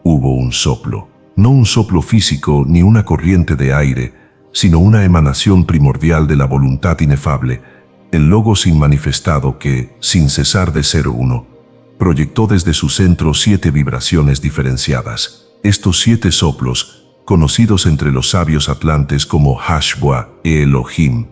hubo un soplo. No un soplo físico ni una corriente de aire, sino una emanación primordial de la voluntad inefable, el Logos inmanifestado que, sin cesar de ser uno, proyectó desde su centro 7 vibraciones diferenciadas. Estos 7 soplos, conocidos entre los sabios atlantes como Hashbua e Elohim,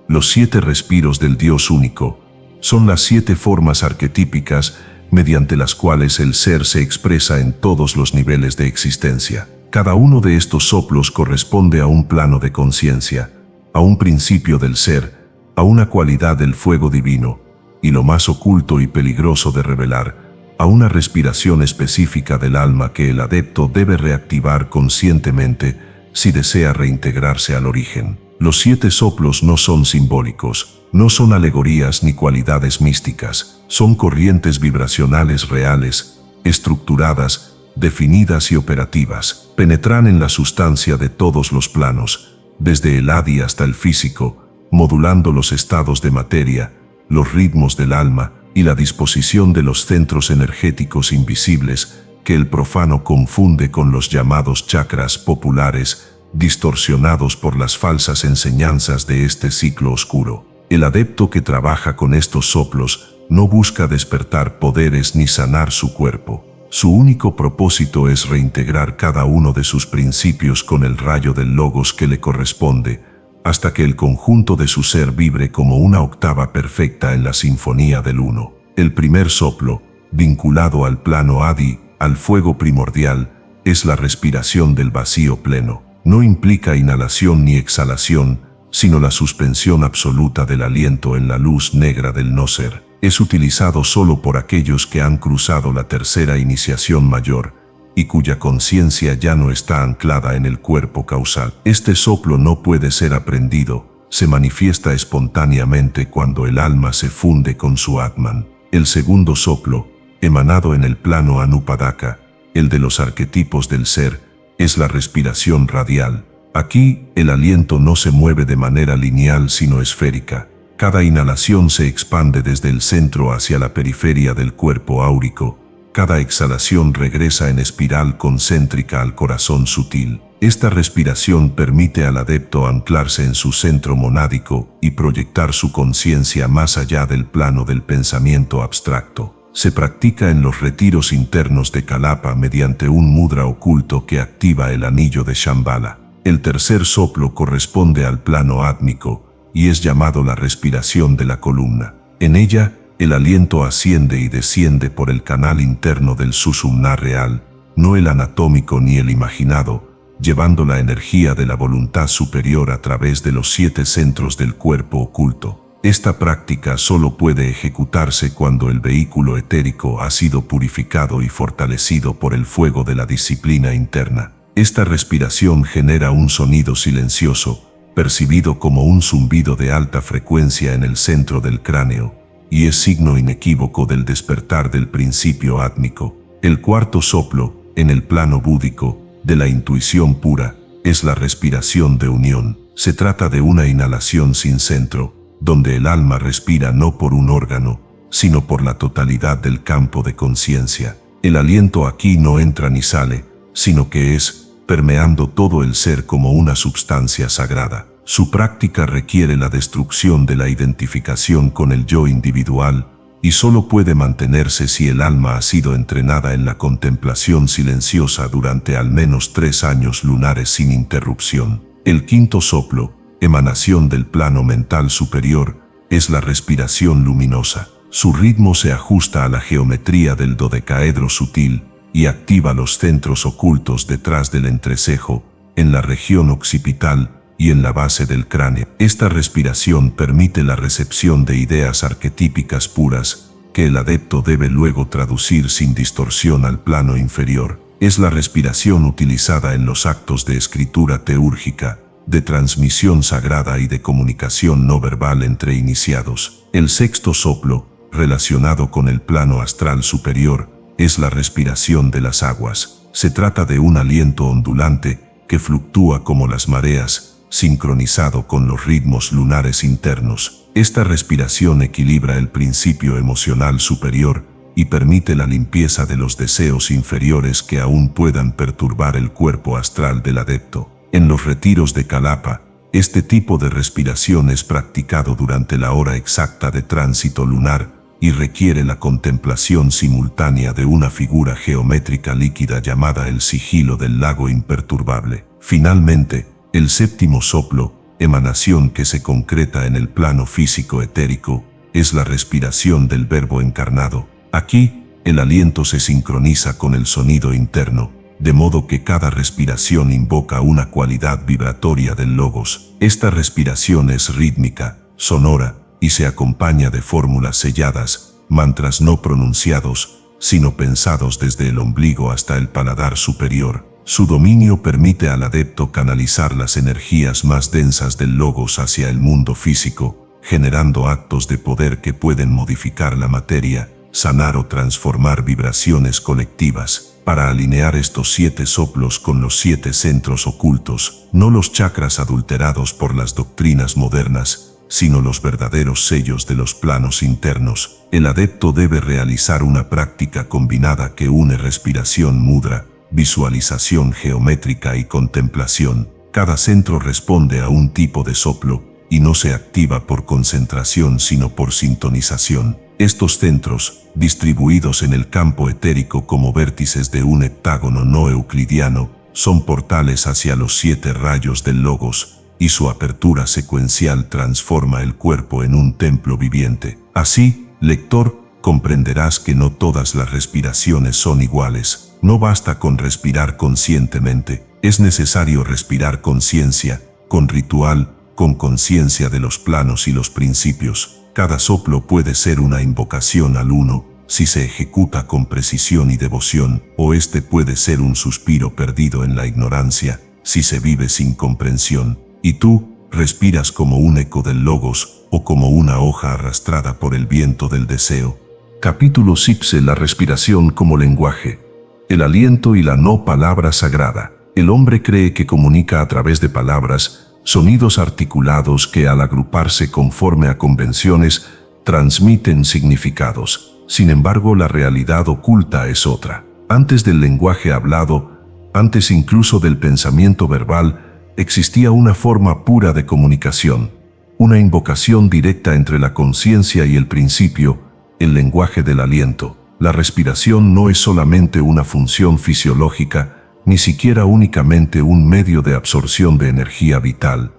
los 7 respiros del Dios único, son las 7 formas arquetípicas mediante las cuales el ser se expresa en todos los niveles de existencia. Cada uno de estos soplos corresponde a un plano de conciencia, a un principio del ser, a una cualidad del fuego divino, y lo más oculto y peligroso de revelar, a una respiración específica del alma que el adepto debe reactivar conscientemente si desea reintegrarse al origen. Los 7 soplos no son simbólicos, no son alegorías ni cualidades místicas, son corrientes vibracionales reales, estructuradas, definidas y operativas. Penetran en la sustancia de todos los planos, desde el Adi hasta el físico, modulando los estados de materia, los ritmos del alma y la disposición de los centros energéticos invisibles, que el profano confunde con los llamados chakras populares, distorsionados por las falsas enseñanzas de este ciclo oscuro. El adepto que trabaja con estos soplos no busca despertar poderes ni sanar su cuerpo. Su único propósito es reintegrar cada uno de sus principios con el rayo del logos que le corresponde, hasta que el conjunto de su ser vibre como una octava perfecta en la sinfonía del uno. El primer soplo, vinculado al plano Adi, al fuego primordial, es la respiración del vacío pleno. No implica inhalación ni exhalación, sino la suspensión absoluta del aliento en la luz negra del no ser. Es utilizado solo por aquellos que han cruzado la tercera iniciación mayor y cuya conciencia ya no está anclada en el cuerpo causal. Este soplo no puede ser aprendido, se manifiesta espontáneamente cuando el alma se funde con su Atman. El segundo soplo, emanado en el plano Anupadaka, el de los arquetipos del ser, es la respiración radial. Aquí, el aliento no se mueve de manera lineal sino esférica. Cada inhalación se expande desde el centro hacia la periferia del cuerpo áurico. Cada exhalación regresa en espiral concéntrica al corazón sutil. Esta respiración permite al adepto anclarse en su centro monádico y proyectar su conciencia más allá del plano del pensamiento abstracto. Se practica en los retiros internos de Kalapa mediante un mudra oculto que activa el anillo de Shambhala. El tercer soplo corresponde al plano átmico y es llamado la respiración de la columna. En ella, el aliento asciende y desciende por el canal interno del Sushumna real, no el anatómico ni el imaginado, llevando la energía de la voluntad superior a través de los 7 centros del cuerpo oculto. Esta práctica solo puede ejecutarse cuando el vehículo etérico ha sido purificado y fortalecido por el fuego de la disciplina interna. Esta respiración genera un sonido silencioso, percibido como un zumbido de alta frecuencia en el centro del cráneo, y es signo inequívoco del despertar del principio átmico. El cuarto soplo, en el plano búdico, de la intuición pura, es la respiración de unión. Se trata de una inhalación sin centro, donde el alma respira no por un órgano, sino por la totalidad del campo de conciencia. El aliento aquí no entra ni sale, sino que es, permeando todo el ser como una substancia sagrada. Su práctica requiere la destrucción de la identificación con el yo individual y solo puede mantenerse si el alma ha sido entrenada en la contemplación silenciosa durante al menos 3 años lunares sin interrupción. El quinto soplo, emanación del plano mental superior, es la respiración luminosa. Su ritmo se ajusta a la geometría del dodecaedro sutil y activa los centros ocultos detrás del entrecejo, en la región occipital y en la base del cráneo. Esta respiración permite la recepción de ideas arquetípicas puras, que el adepto debe luego traducir sin distorsión al plano inferior. Es la respiración utilizada en los actos de escritura teúrgica, de transmisión sagrada y de comunicación no verbal entre iniciados. El sexto soplo, relacionado con el plano astral superior, es la respiración de las aguas. Se trata de un aliento ondulante que fluctúa como las mareas, sincronizado con los ritmos lunares internos. Esta respiración equilibra el principio emocional superior y permite la limpieza de los deseos inferiores que aún puedan perturbar el cuerpo astral del adepto. En los retiros de Kalapa, este tipo de respiración es practicado durante la hora exacta de tránsito lunar y requiere la contemplación simultánea de una figura geométrica líquida llamada el sigilo del lago imperturbable. Finalmente, el séptimo soplo, emanación que se concreta en el plano físico etérico, es la respiración del verbo encarnado. Aquí, el aliento se sincroniza con el sonido interno, de modo que cada respiración invoca una cualidad vibratoria del logos. Esta respiración es rítmica, sonora, y se acompaña de fórmulas selladas, mantras no pronunciados, sino pensados desde el ombligo hasta el paladar superior. Su dominio permite al adepto canalizar las energías más densas del logos hacia el mundo físico, generando actos de poder que pueden modificar la materia, sanar o transformar vibraciones colectivas. Para alinear estos 7 soplos con los 7 centros ocultos, no los chakras adulterados por las doctrinas modernas, sino los verdaderos sellos de los planos internos. El adepto debe realizar una práctica combinada que une respiración mudra, visualización geométrica y contemplación. Cada centro responde a un tipo de soplo y no se activa por concentración sino por sintonización. Estos centros, distribuidos en el campo etérico como vértices de un heptágono no euclidiano, son portales hacia los 7 rayos del Logos, y su apertura secuencial transforma el cuerpo en un templo viviente. Así, lector, comprenderás que no todas las respiraciones son iguales. No basta con respirar conscientemente, es necesario respirar con ciencia, con ritual, con conciencia de los planos y los principios. Cada soplo puede ser una invocación al Uno, si se ejecuta con precisión y devoción, o este puede ser un suspiro perdido en la ignorancia, si se vive sin comprensión. Y tú, respiras como un eco del Logos, o como una hoja arrastrada por el viento del deseo. Capítulo 6. La respiración como lenguaje. El aliento y la no palabra sagrada. El hombre cree que comunica a través de palabras, sonidos articulados que al agruparse conforme a convenciones, transmiten significados. Sin embargo, la realidad oculta es otra. Antes del lenguaje hablado, antes incluso del pensamiento verbal, existía una forma pura de comunicación, una invocación directa entre la conciencia y el principio, el lenguaje del aliento. La respiración no es solamente una función fisiológica, ni siquiera únicamente un medio de absorción de energía vital.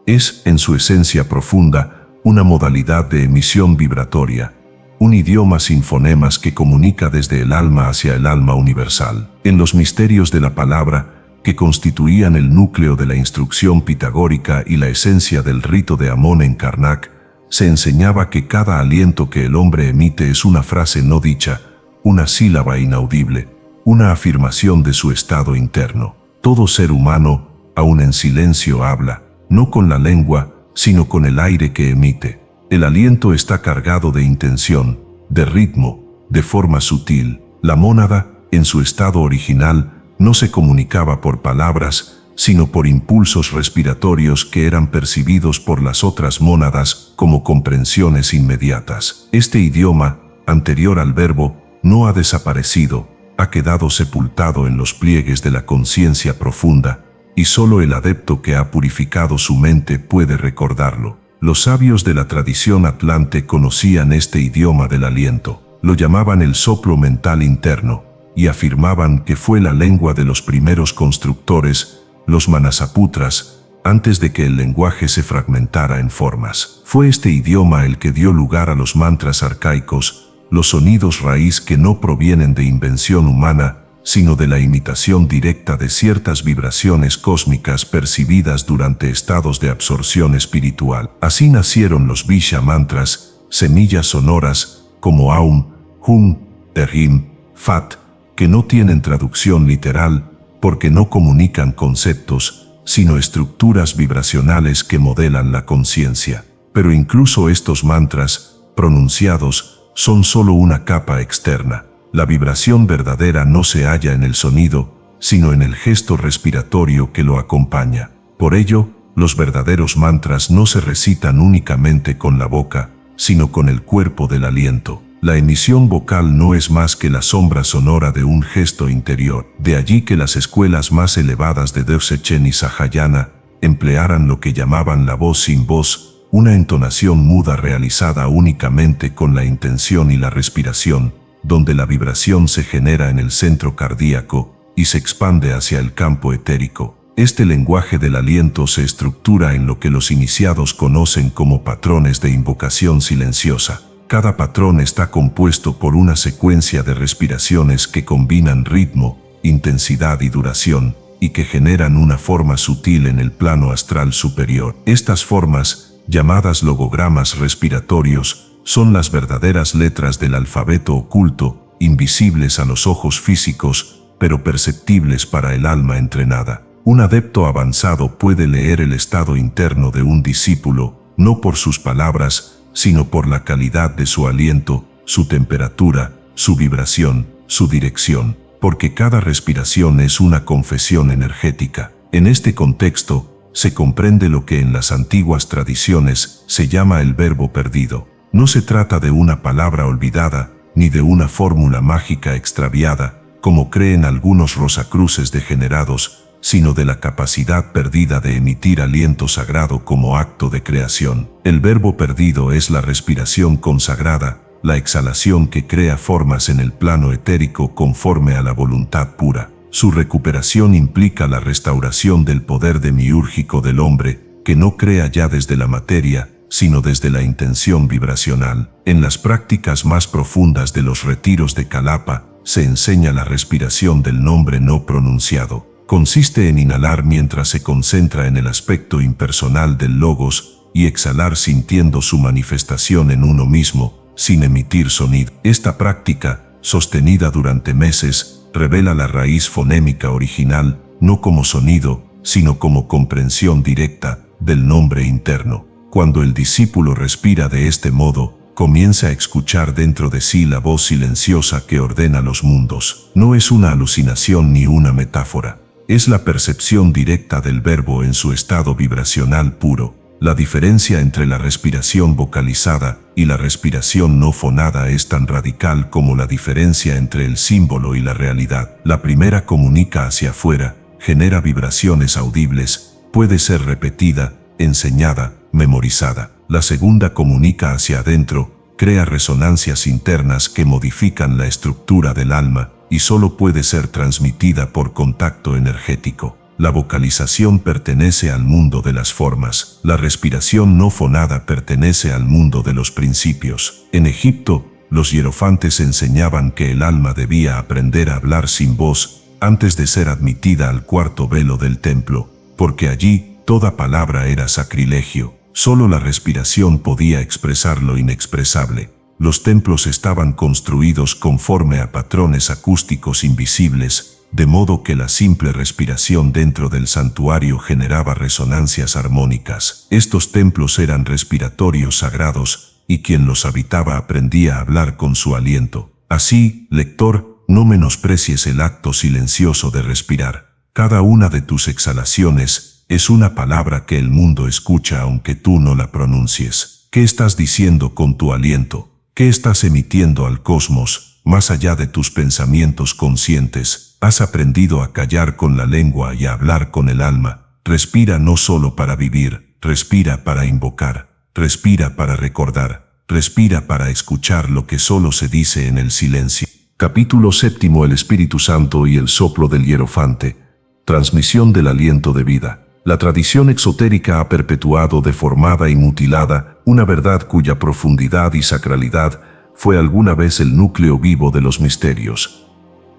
Es, en su esencia profunda, una modalidad de emisión vibratoria, un idioma sin fonemas que comunica desde el alma hacia el alma universal. En los misterios de la palabra, que constituían el núcleo de la instrucción pitagórica y la esencia del rito de Amón en Karnak, se enseñaba que cada aliento que el hombre emite es una frase no dicha, una sílaba inaudible, una afirmación de su estado interno. Todo ser humano, aun en silencio, habla, no con la lengua, sino con el aire que emite. El aliento está cargado de intención, de ritmo, de forma sutil. La mónada, en su estado original, no se comunicaba por palabras, sino por impulsos respiratorios que eran percibidos por las otras mónadas como comprensiones inmediatas. Este idioma, anterior al verbo, no ha desaparecido, ha quedado sepultado en los pliegues de la conciencia profunda, y solo el adepto que ha purificado su mente puede recordarlo. Los sabios de la tradición atlante conocían este idioma del aliento, lo llamaban el soplo mental interno, y afirmaban que fue la lengua de los primeros constructores, los manasaputras, antes de que el lenguaje se fragmentara en formas. Fue este idioma el que dio lugar a los mantras arcaicos, los sonidos raíz que no provienen de invención humana, sino de la imitación directa de ciertas vibraciones cósmicas percibidas durante estados de absorción espiritual. Así nacieron los Visha mantras, semillas sonoras, como Aum, Hum, Tehrim, Fat, que no tienen traducción literal, porque no comunican conceptos, sino estructuras vibracionales que modelan la conciencia. Pero incluso estos mantras, pronunciados, son solo una capa externa. La vibración verdadera no se halla en el sonido, sino en el gesto respiratorio que lo acompaña. Por ello, los verdaderos mantras no se recitan únicamente con la boca, sino con el cuerpo del aliento. La emisión vocal no es más que la sombra sonora de un gesto interior. De allí que las escuelas más elevadas de Dzogchen y Sahayana emplearan lo que llamaban la voz sin voz, una entonación muda realizada únicamente con la intención y la respiración, donde la vibración se genera en el centro cardíaco y se expande hacia el campo etérico. Este lenguaje del aliento se estructura en lo que los iniciados conocen como patrones de invocación silenciosa. Cada patrón está compuesto por una secuencia de respiraciones que combinan ritmo, intensidad y duración, y que generan una forma sutil en el plano astral superior. Estas formas, llamadas logogramas respiratorios, son las verdaderas letras del alfabeto oculto, invisibles a los ojos físicos, pero perceptibles para el alma entrenada. Un adepto avanzado puede leer el estado interno de un discípulo, no por sus palabras, sino por la calidad de su aliento, su temperatura, su vibración, su dirección, porque cada respiración es una confesión energética. En este contexto, se comprende lo que en las antiguas tradiciones se llama el verbo perdido. No se trata de una palabra olvidada, ni de una fórmula mágica extraviada, como creen algunos rosacruces degenerados, sino de la capacidad perdida de emitir aliento sagrado como acto de creación. El verbo perdido es la respiración consagrada, la exhalación que crea formas en el plano etérico conforme a la voluntad pura. Su recuperación implica la restauración del poder demiúrgico del hombre, que no crea ya desde la materia, sino desde la intención vibracional. En las prácticas más profundas de los retiros de Kalapa, se enseña la respiración del nombre no pronunciado. Consiste en inhalar mientras se concentra en el aspecto impersonal del logos y exhalar sintiendo su manifestación en uno mismo, sin emitir sonido. Esta práctica, sostenida durante meses, revela la raíz fonémica original, no como sonido, sino como comprensión directa del nombre interno. Cuando el discípulo respira de este modo, comienza a escuchar dentro de sí la voz silenciosa que ordena los mundos. No es una alucinación ni una metáfora. Es la percepción directa del verbo en su estado vibracional puro. La diferencia entre la respiración vocalizada y la respiración no fonada es tan radical como la diferencia entre el símbolo y la realidad. La primera comunica hacia afuera, genera vibraciones audibles, puede ser repetida, enseñada, memorizada. La segunda comunica hacia adentro, crea resonancias internas que modifican la estructura del alma y solo puede ser transmitida por contacto energético. La vocalización pertenece al mundo de las formas. La respiración no fonada pertenece al mundo de los principios. En Egipto, los hierofantes enseñaban que el alma debía aprender a hablar sin voz antes de ser admitida al cuarto velo del templo, porque allí toda palabra era sacrilegio. Solo la respiración podía expresar lo inexpresable. Los templos estaban construidos conforme a patrones acústicos invisibles, de modo que la simple respiración dentro del santuario generaba resonancias armónicas. Estos templos eran respiratorios sagrados, y quien los habitaba aprendía a hablar con su aliento. Así, lector, no menosprecies el acto silencioso de respirar. Cada una de tus exhalaciones es una palabra que el mundo escucha aunque tú no la pronuncies. ¿Qué estás diciendo con tu aliento? ¿Qué estás emitiendo al cosmos, más allá de tus pensamientos conscientes? Has aprendido a callar con la lengua y a hablar con el alma. Respira no solo para vivir, respira para invocar, respira para recordar, respira para escuchar lo que solo se dice en el silencio. Capítulo 7. El Espíritu Santo y el soplo del hierofante. Transmisión del aliento de vida. La tradición exotérica ha perpetuado deformada y mutilada una verdad cuya profundidad y sacralidad fue alguna vez el núcleo vivo de los misterios.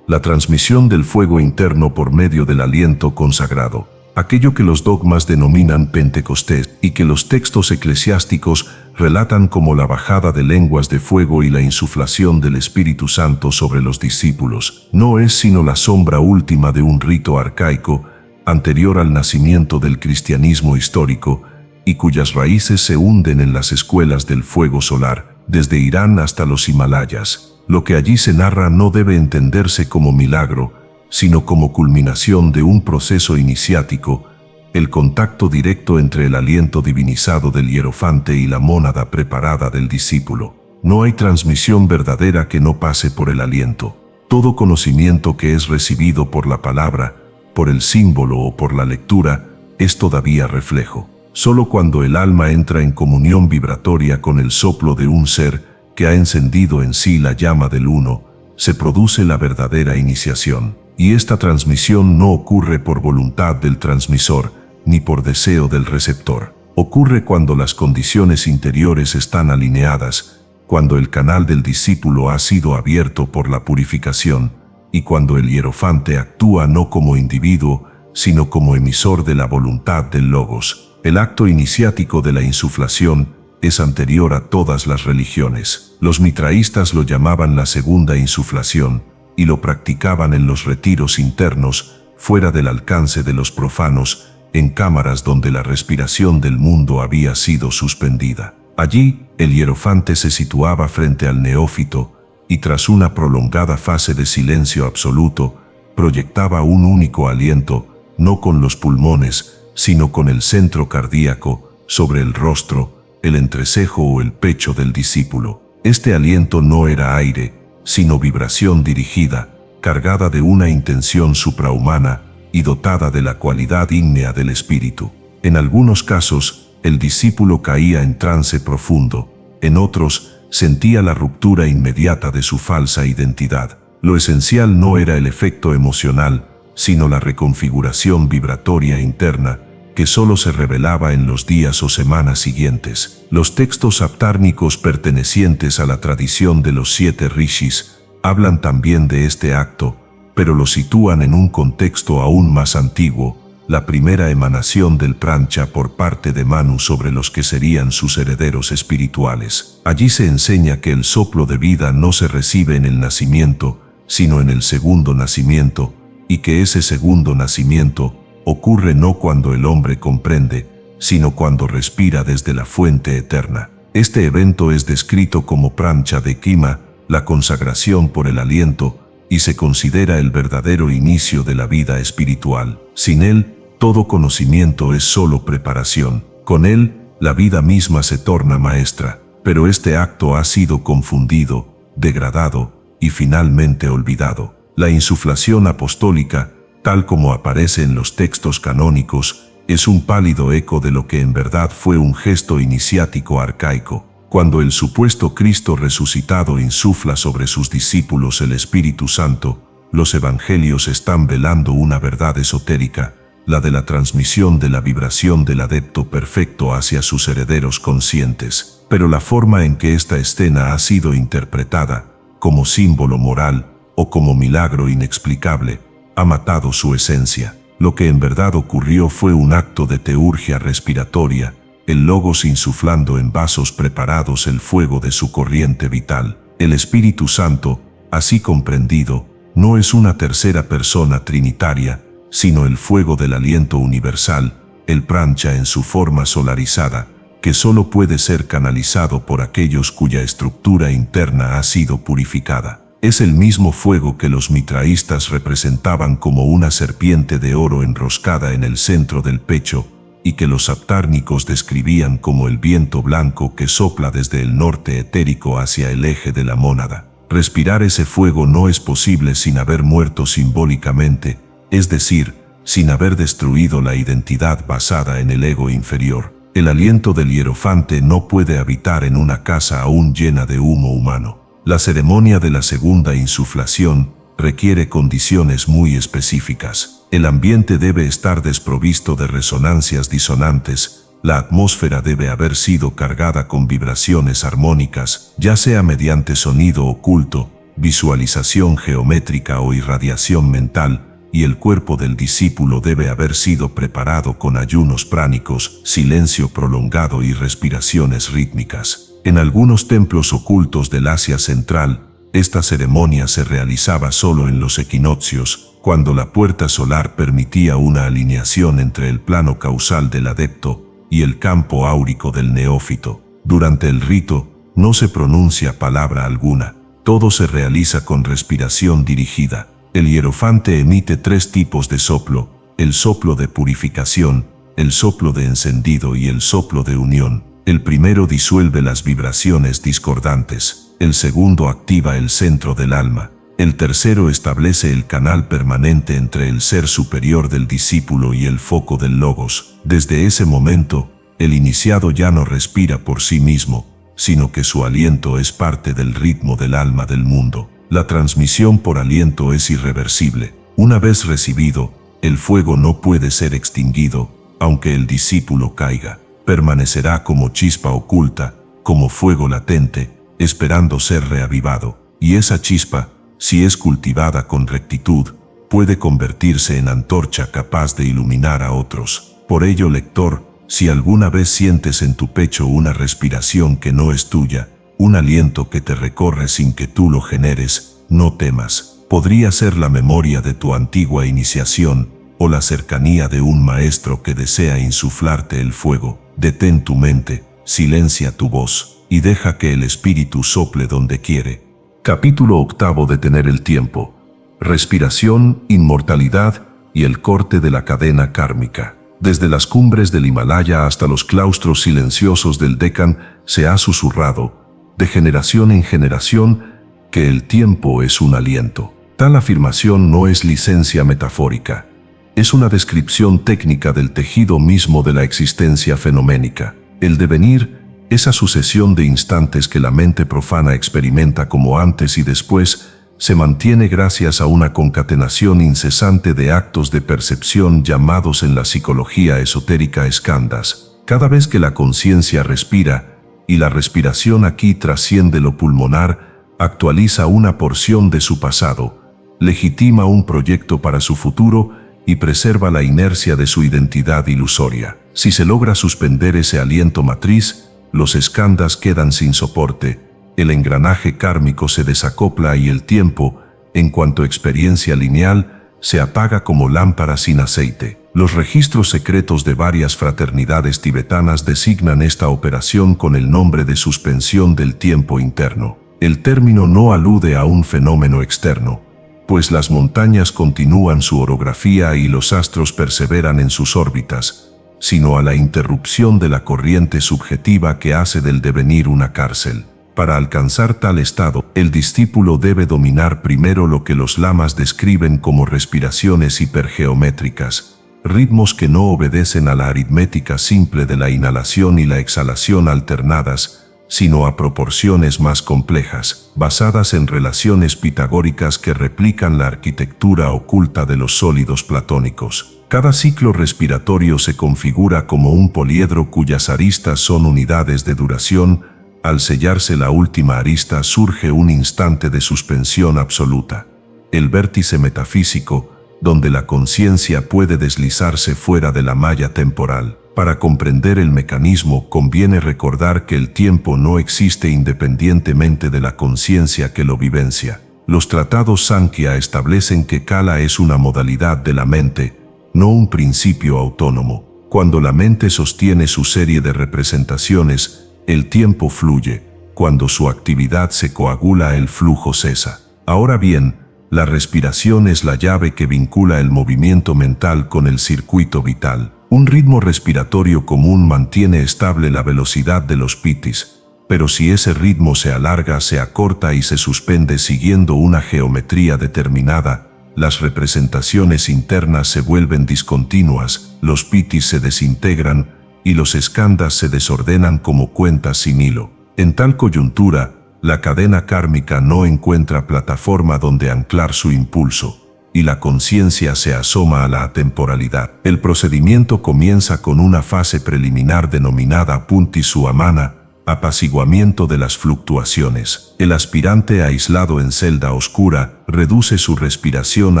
La transmisión del fuego interno por medio del aliento consagrado, aquello que los dogmas denominan Pentecostés y que los textos eclesiásticos relatan como la bajada de lenguas de fuego y la insuflación del Espíritu Santo sobre los discípulos, no es sino la sombra última de un rito arcaico anterior al nacimiento del cristianismo histórico y cuyas raíces se hunden en las escuelas del fuego solar, desde Irán hasta los Himalayas. Lo que allí se narra no debe entenderse como milagro, sino como culminación de un proceso iniciático, el contacto directo entre el aliento divinizado del hierofante y la mónada preparada del discípulo. No hay transmisión verdadera que no pase por el aliento. Todo conocimiento que es recibido por la palabra, por el símbolo o por la lectura, es todavía reflejo. Solo cuando el alma entra en comunión vibratoria con el soplo de un ser que ha encendido en sí la llama del uno, se produce la verdadera iniciación. Y esta transmisión no ocurre por voluntad del transmisor, ni por deseo del receptor. Ocurre cuando las condiciones interiores están alineadas, cuando el canal del discípulo ha sido abierto por la purificación, y cuando el hierofante actúa no como individuo, sino como emisor de la voluntad del Logos. El acto iniciático de la insuflación es anterior a todas las religiones. Los mitraístas lo llamaban la segunda insuflación, y lo practicaban en los retiros internos, fuera del alcance de los profanos, en cámaras donde la respiración del mundo había sido suspendida. Allí, el hierofante se situaba frente al neófito, y tras una prolongada fase de silencio absoluto, proyectaba un único aliento, no con los pulmones, sino con el centro cardíaco, sobre el rostro, el entrecejo o el pecho del discípulo. Este aliento no era aire, sino vibración dirigida, cargada de una intención suprahumana y dotada de la cualidad ígnea del espíritu. En algunos casos, el discípulo caía en trance profundo, en otros, sentía la ruptura inmediata de su falsa identidad. Lo esencial no era el efecto emocional, sino la reconfiguración vibratoria interna, que solo se revelaba en los días o semanas siguientes. Los textos saptárnicos pertenecientes a la tradición de los 7 rishis hablan también de este acto, pero lo sitúan en un contexto aún más antiguo, la primera emanación del prancha por parte de Manu sobre los que serían sus herederos espirituales. Allí se enseña que el soplo de vida no se recibe en el nacimiento, sino en el segundo nacimiento, y que ese segundo nacimiento ocurre no cuando el hombre comprende, sino cuando respira desde la fuente eterna. Este evento es descrito como prancha de Kima, la consagración por el aliento, y se considera el verdadero inicio de la vida espiritual. Sin él, todo conocimiento es solo preparación. Con él, la vida misma se torna maestra. Pero este acto ha sido confundido, degradado y finalmente olvidado. La insuflación apostólica, tal como aparece en los textos canónicos, es un pálido eco de lo que en verdad fue un gesto iniciático arcaico. Cuando el supuesto Cristo resucitado insufla sobre sus discípulos el Espíritu Santo, los evangelios están velando una verdad esotérica, la de la transmisión de la vibración del adepto perfecto hacia sus herederos conscientes. Pero la forma en que esta escena ha sido interpretada, como símbolo moral o como milagro inexplicable, ha matado su esencia. Lo que en verdad ocurrió fue un acto de teurgia respiratoria, el Logos insuflando en vasos preparados el fuego de su corriente vital. El Espíritu Santo, así comprendido, no es una tercera persona trinitaria, sino el fuego del aliento universal, el prancha en su forma solarizada, que solo puede ser canalizado por aquellos cuya estructura interna ha sido purificada. Es el mismo fuego que los mitraístas representaban como una serpiente de oro enroscada en el centro del pecho, y que los saptárnicos describían como el viento blanco que sopla desde el norte etérico hacia el eje de la mónada. Respirar ese fuego no es posible sin haber muerto simbólicamente, es decir, sin haber destruido la identidad basada en el ego inferior. El aliento del hierofante no puede habitar en una casa aún llena de humo humano. La ceremonia de la segunda insuflación requiere condiciones muy específicas. El ambiente debe estar desprovisto de resonancias disonantes, la atmósfera debe haber sido cargada con vibraciones armónicas, ya sea mediante sonido oculto, visualización geométrica o irradiación mental, y el cuerpo del discípulo debe haber sido preparado con ayunos pránicos, silencio prolongado y respiraciones rítmicas. En algunos templos ocultos del Asia Central, esta ceremonia se realizaba solo en los equinoccios, cuando la puerta solar permitía una alineación entre el plano causal del adepto y el campo áurico del neófito. Durante el rito, no se pronuncia palabra alguna. Todo se realiza con respiración dirigida. El hierofante emite 3 tipos de soplo: el soplo de purificación, el soplo de encendido y el soplo de unión. El primero disuelve las vibraciones discordantes, el segundo activa el centro del alma, el tercero establece el canal permanente entre el ser superior del discípulo y el foco del Logos. Desde ese momento, el iniciado ya no respira por sí mismo, sino que su aliento es parte del ritmo del alma del mundo. La transmisión por aliento es irreversible. Una vez recibido, el fuego no puede ser extinguido, aunque el discípulo caiga. Permanecerá como chispa oculta, como fuego latente, esperando ser reavivado. Y esa chispa, si es cultivada con rectitud, puede convertirse en antorcha capaz de iluminar a otros. Por ello, lector, si alguna vez sientes en tu pecho una respiración que no es tuya, un aliento que te recorre sin que tú lo generes, no temas. Podría ser la memoria de tu antigua iniciación, o la cercanía de un maestro que desea insuflarte el fuego. Detén tu mente, silencia tu voz, y deja que el espíritu sople donde quiere. Capítulo 8: Detener el tiempo. Respiración, inmortalidad y el corte de la cadena kármica. Desde las cumbres del Himalaya hasta los claustros silenciosos del Deccan se ha susurrado, de generación en generación, que el tiempo es un aliento. Tal afirmación no es licencia metafórica. Es una descripción técnica del tejido mismo de la existencia fenoménica. El devenir, esa sucesión de instantes que la mente profana experimenta como antes y después, se mantiene gracias a una concatenación incesante de actos de percepción llamados en la psicología esotérica skandhas. Cada vez que la conciencia respira, y la respiración aquí trasciende lo pulmonar, actualiza una porción de su pasado, legitima un proyecto para su futuro y preserva la inercia de su identidad ilusoria. Si se logra suspender ese aliento matriz, los skandhas quedan sin soporte, el engranaje kármico se desacopla y el tiempo, en cuanto experiencia lineal, se apaga como lámpara sin aceite. Los registros secretos de varias fraternidades tibetanas designan esta operación con el nombre de suspensión del tiempo interno. El término no alude a un fenómeno externo, pues las montañas continúan su orografía y los astros perseveran en sus órbitas, sino a la interrupción de la corriente subjetiva que hace del devenir una cárcel. Para alcanzar tal estado, el discípulo debe dominar primero lo que los lamas describen como respiraciones hipergeométricas, ritmos que no obedecen a la aritmética simple de la inhalación y la exhalación alternadas, sino a proporciones más complejas, basadas en relaciones pitagóricas que replican la arquitectura oculta de los sólidos platónicos. Cada ciclo respiratorio se configura como un poliedro cuyas aristas son unidades de duración. Al sellarse la última arista surge un instante de suspensión absoluta, el vértice metafísico, donde la conciencia puede deslizarse fuera de la malla temporal. Para comprender el mecanismo conviene recordar que el tiempo no existe independientemente de la conciencia que lo vivencia. Los tratados Sankhya establecen que Kala es una modalidad de la mente, no un principio autónomo. Cuando la mente sostiene su serie de representaciones, el tiempo fluye. Cuando su actividad se coagula, el flujo cesa. Ahora bien, la respiración es la llave que vincula el movimiento mental con el circuito vital. Un ritmo respiratorio común mantiene estable la velocidad de los pitis, pero si ese ritmo se alarga, se acorta y se suspende siguiendo una geometría determinada, las representaciones internas se vuelven discontinuas, los pitis se desintegran, y los skandhas se desordenan como cuentas sin hilo. En tal coyuntura, la cadena kármica no encuentra plataforma donde anclar su impulso, y la conciencia se asoma a la atemporalidad. El procedimiento comienza con una fase preliminar denominada punti suamana, apaciguamiento de las fluctuaciones. El aspirante aislado en celda oscura reduce su respiración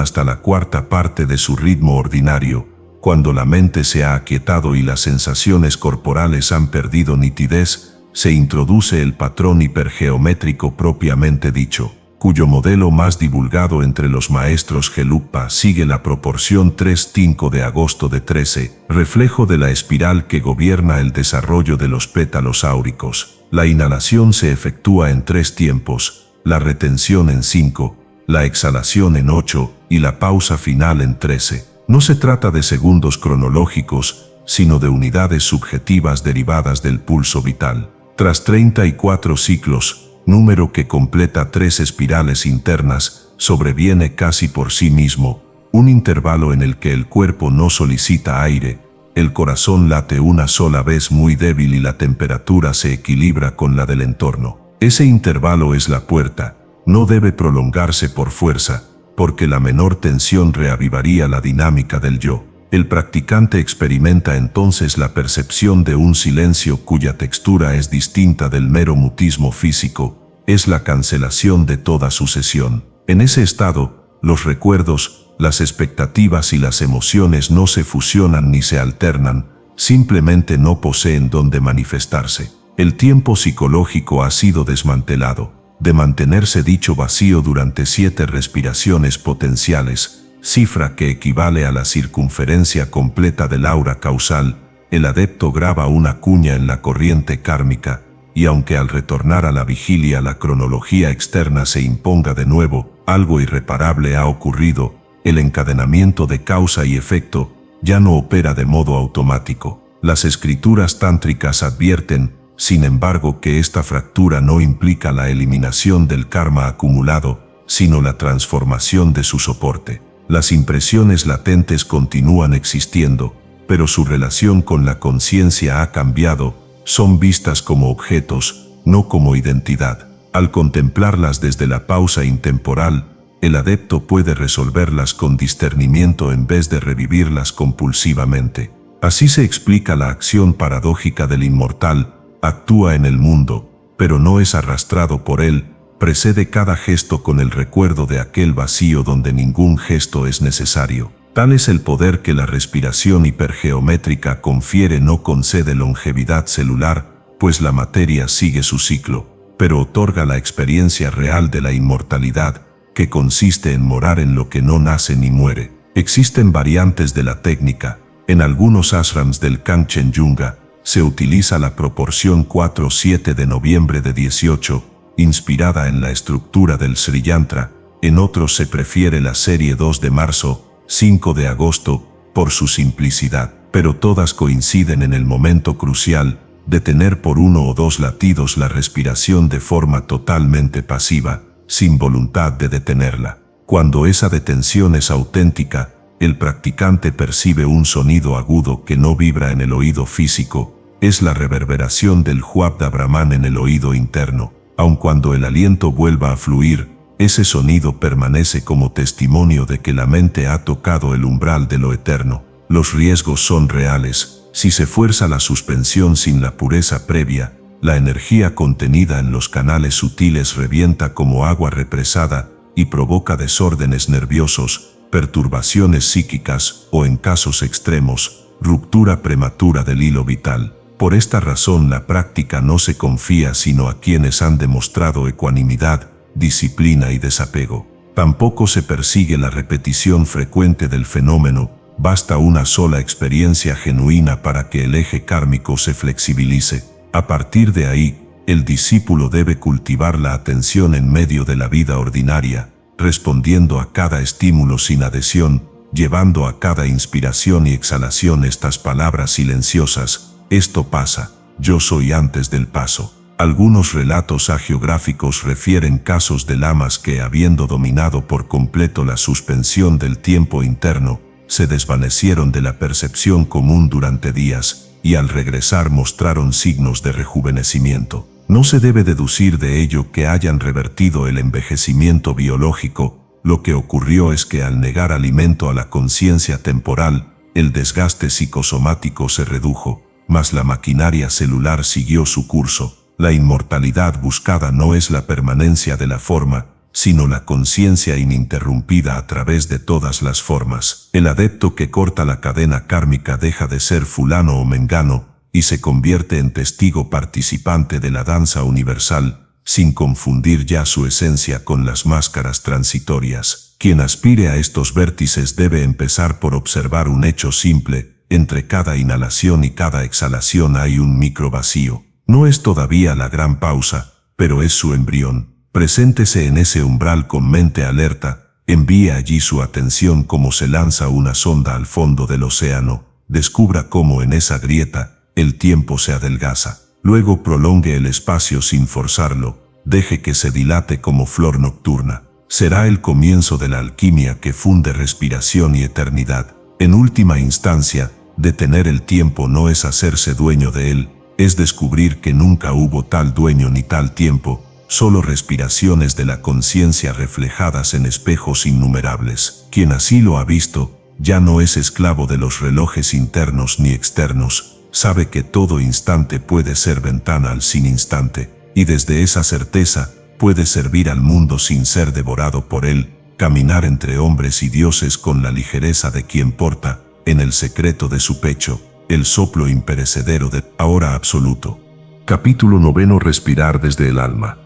hasta la cuarta parte de su ritmo ordinario. Cuando la mente se ha aquietado y las sensaciones corporales han perdido nitidez, se introduce el patrón hipergeométrico propiamente dicho, cuyo modelo más divulgado entre los maestros Gelugpa sigue la proporción 3-5 de agosto de 13, reflejo de la espiral que gobierna el desarrollo de los pétalos áuricos. La inhalación se efectúa en 3 tiempos, la retención en 5, la exhalación en 8 y la pausa final en 13. No se trata de segundos cronológicos, sino de unidades subjetivas derivadas del pulso vital. Tras 34 ciclos, número que completa 3 espirales internas, sobreviene casi por sí mismo, un intervalo en el que el cuerpo no solicita aire, el corazón late una sola vez muy débil y la temperatura se equilibra con la del entorno. Ese intervalo es la puerta, no debe prolongarse por fuerza, porque la menor tensión reavivaría la dinámica del yo. El practicante experimenta entonces la percepción de un silencio cuya textura es distinta del mero mutismo físico, es la cancelación de toda sucesión. En ese estado, los recuerdos, las expectativas y las emociones no se fusionan ni se alternan, simplemente no poseen dónde manifestarse. El tiempo psicológico ha sido desmantelado. De mantenerse dicho vacío durante 7 respiraciones potenciales, cifra que equivale a la circunferencia completa del aura causal, el adepto graba una cuña en la corriente kármica, y aunque al retornar a la vigilia la cronología externa se imponga de nuevo, algo irreparable ha ocurrido, el encadenamiento de causa y efecto, ya no opera de modo automático. Las escrituras tántricas advierten, sin embargo, que esta fractura no implica la eliminación del karma acumulado, sino la transformación de su soporte. Las impresiones latentes continúan existiendo, pero su relación con la conciencia ha cambiado, son vistas como objetos, no como identidad. Al contemplarlas desde la pausa intemporal, el adepto puede resolverlas con discernimiento en vez de revivirlas compulsivamente. Así se explica la acción paradójica del inmortal: actúa en el mundo, pero no es arrastrado por él, precede cada gesto con el recuerdo de aquel vacío donde ningún gesto es necesario. Tal es el poder que la respiración hipergeométrica confiere. No concede longevidad celular, pues la materia sigue su ciclo, pero otorga la experiencia real de la inmortalidad, que consiste en morar en lo que no nace ni muere. Existen variantes de la técnica. En algunos ashrams del Kangchen-yunga se utiliza la proporción 4-7 de noviembre de 18, inspirada en la estructura del Sri Yantra. En otros se prefiere la serie 2 de marzo, 5 de agosto, por su simplicidad, pero todas coinciden en el momento crucial: detener por 1 o 2 latidos la respiración de forma totalmente pasiva, sin voluntad de detenerla. Cuando esa detención es auténtica, el practicante percibe un sonido agudo que no vibra en el oído físico, es la reverberación del Huabda Brahman en el oído interno. Aun cuando el aliento vuelva a fluir, ese sonido permanece como testimonio de que la mente ha tocado el umbral de lo eterno. Los riesgos son reales. Si se fuerza la suspensión sin la pureza previa, la energía contenida en los canales sutiles revienta como agua represada y provoca desórdenes nerviosos, perturbaciones psíquicas o, en casos extremos, ruptura prematura del hilo vital. Por esta razón, la práctica no se confía sino a quienes han demostrado ecuanimidad, disciplina y desapego. Tampoco se persigue la repetición frecuente del fenómeno. Basta una sola experiencia genuina para que el eje kármico se flexibilice. A partir de ahí, el discípulo debe cultivar la atención en medio de la vida ordinaria, respondiendo a cada estímulo sin adhesión, llevando a cada inspiración y exhalación estas palabras silenciosas: esto pasa, yo soy antes del paso. Algunos relatos hagiográficos refieren casos de lamas que, habiendo dominado por completo la suspensión del tiempo interno, se desvanecieron de la percepción común durante días, y al regresar mostraron signos de rejuvenecimiento. No se debe deducir de ello que hayan revertido el envejecimiento biológico. Lo que ocurrió es que al negar alimento a la conciencia temporal, el desgaste psicosomático se redujo, mas la maquinaria celular siguió su curso. La inmortalidad buscada no es la permanencia de la forma, sino la conciencia ininterrumpida a través de todas las formas. El adepto que corta la cadena kármica deja de ser fulano o mengano y se convierte en testigo participante de la danza universal, sin confundir ya su esencia con las máscaras transitorias. Quien aspire a estos vértices debe empezar por observar un hecho simple: entre cada inhalación y cada exhalación hay un micro vacío. No es todavía la gran pausa, pero es su embrión. Preséntese en ese umbral con mente alerta, envíe allí su atención como se lanza una sonda al fondo del océano, descubra cómo en esa grieta el tiempo se adelgaza. Luego prolongue el espacio sin forzarlo, deje que se dilate como flor nocturna. Será el comienzo de la alquimia que funde respiración y eternidad. En última instancia, detener el tiempo no es hacerse dueño de él, es descubrir que nunca hubo tal dueño ni tal tiempo, solo respiraciones de la conciencia reflejadas en espejos innumerables. Quien así lo ha visto, ya no es esclavo de los relojes internos ni externos, sabe que todo instante puede ser ventana al sin instante, y desde esa certeza puede servir al mundo sin ser devorado por él, caminar entre hombres y dioses con la ligereza de quien porta, en el secreto de su pecho, el soplo imperecedero de ahora absoluto. Capítulo 9. Respirar desde el alma.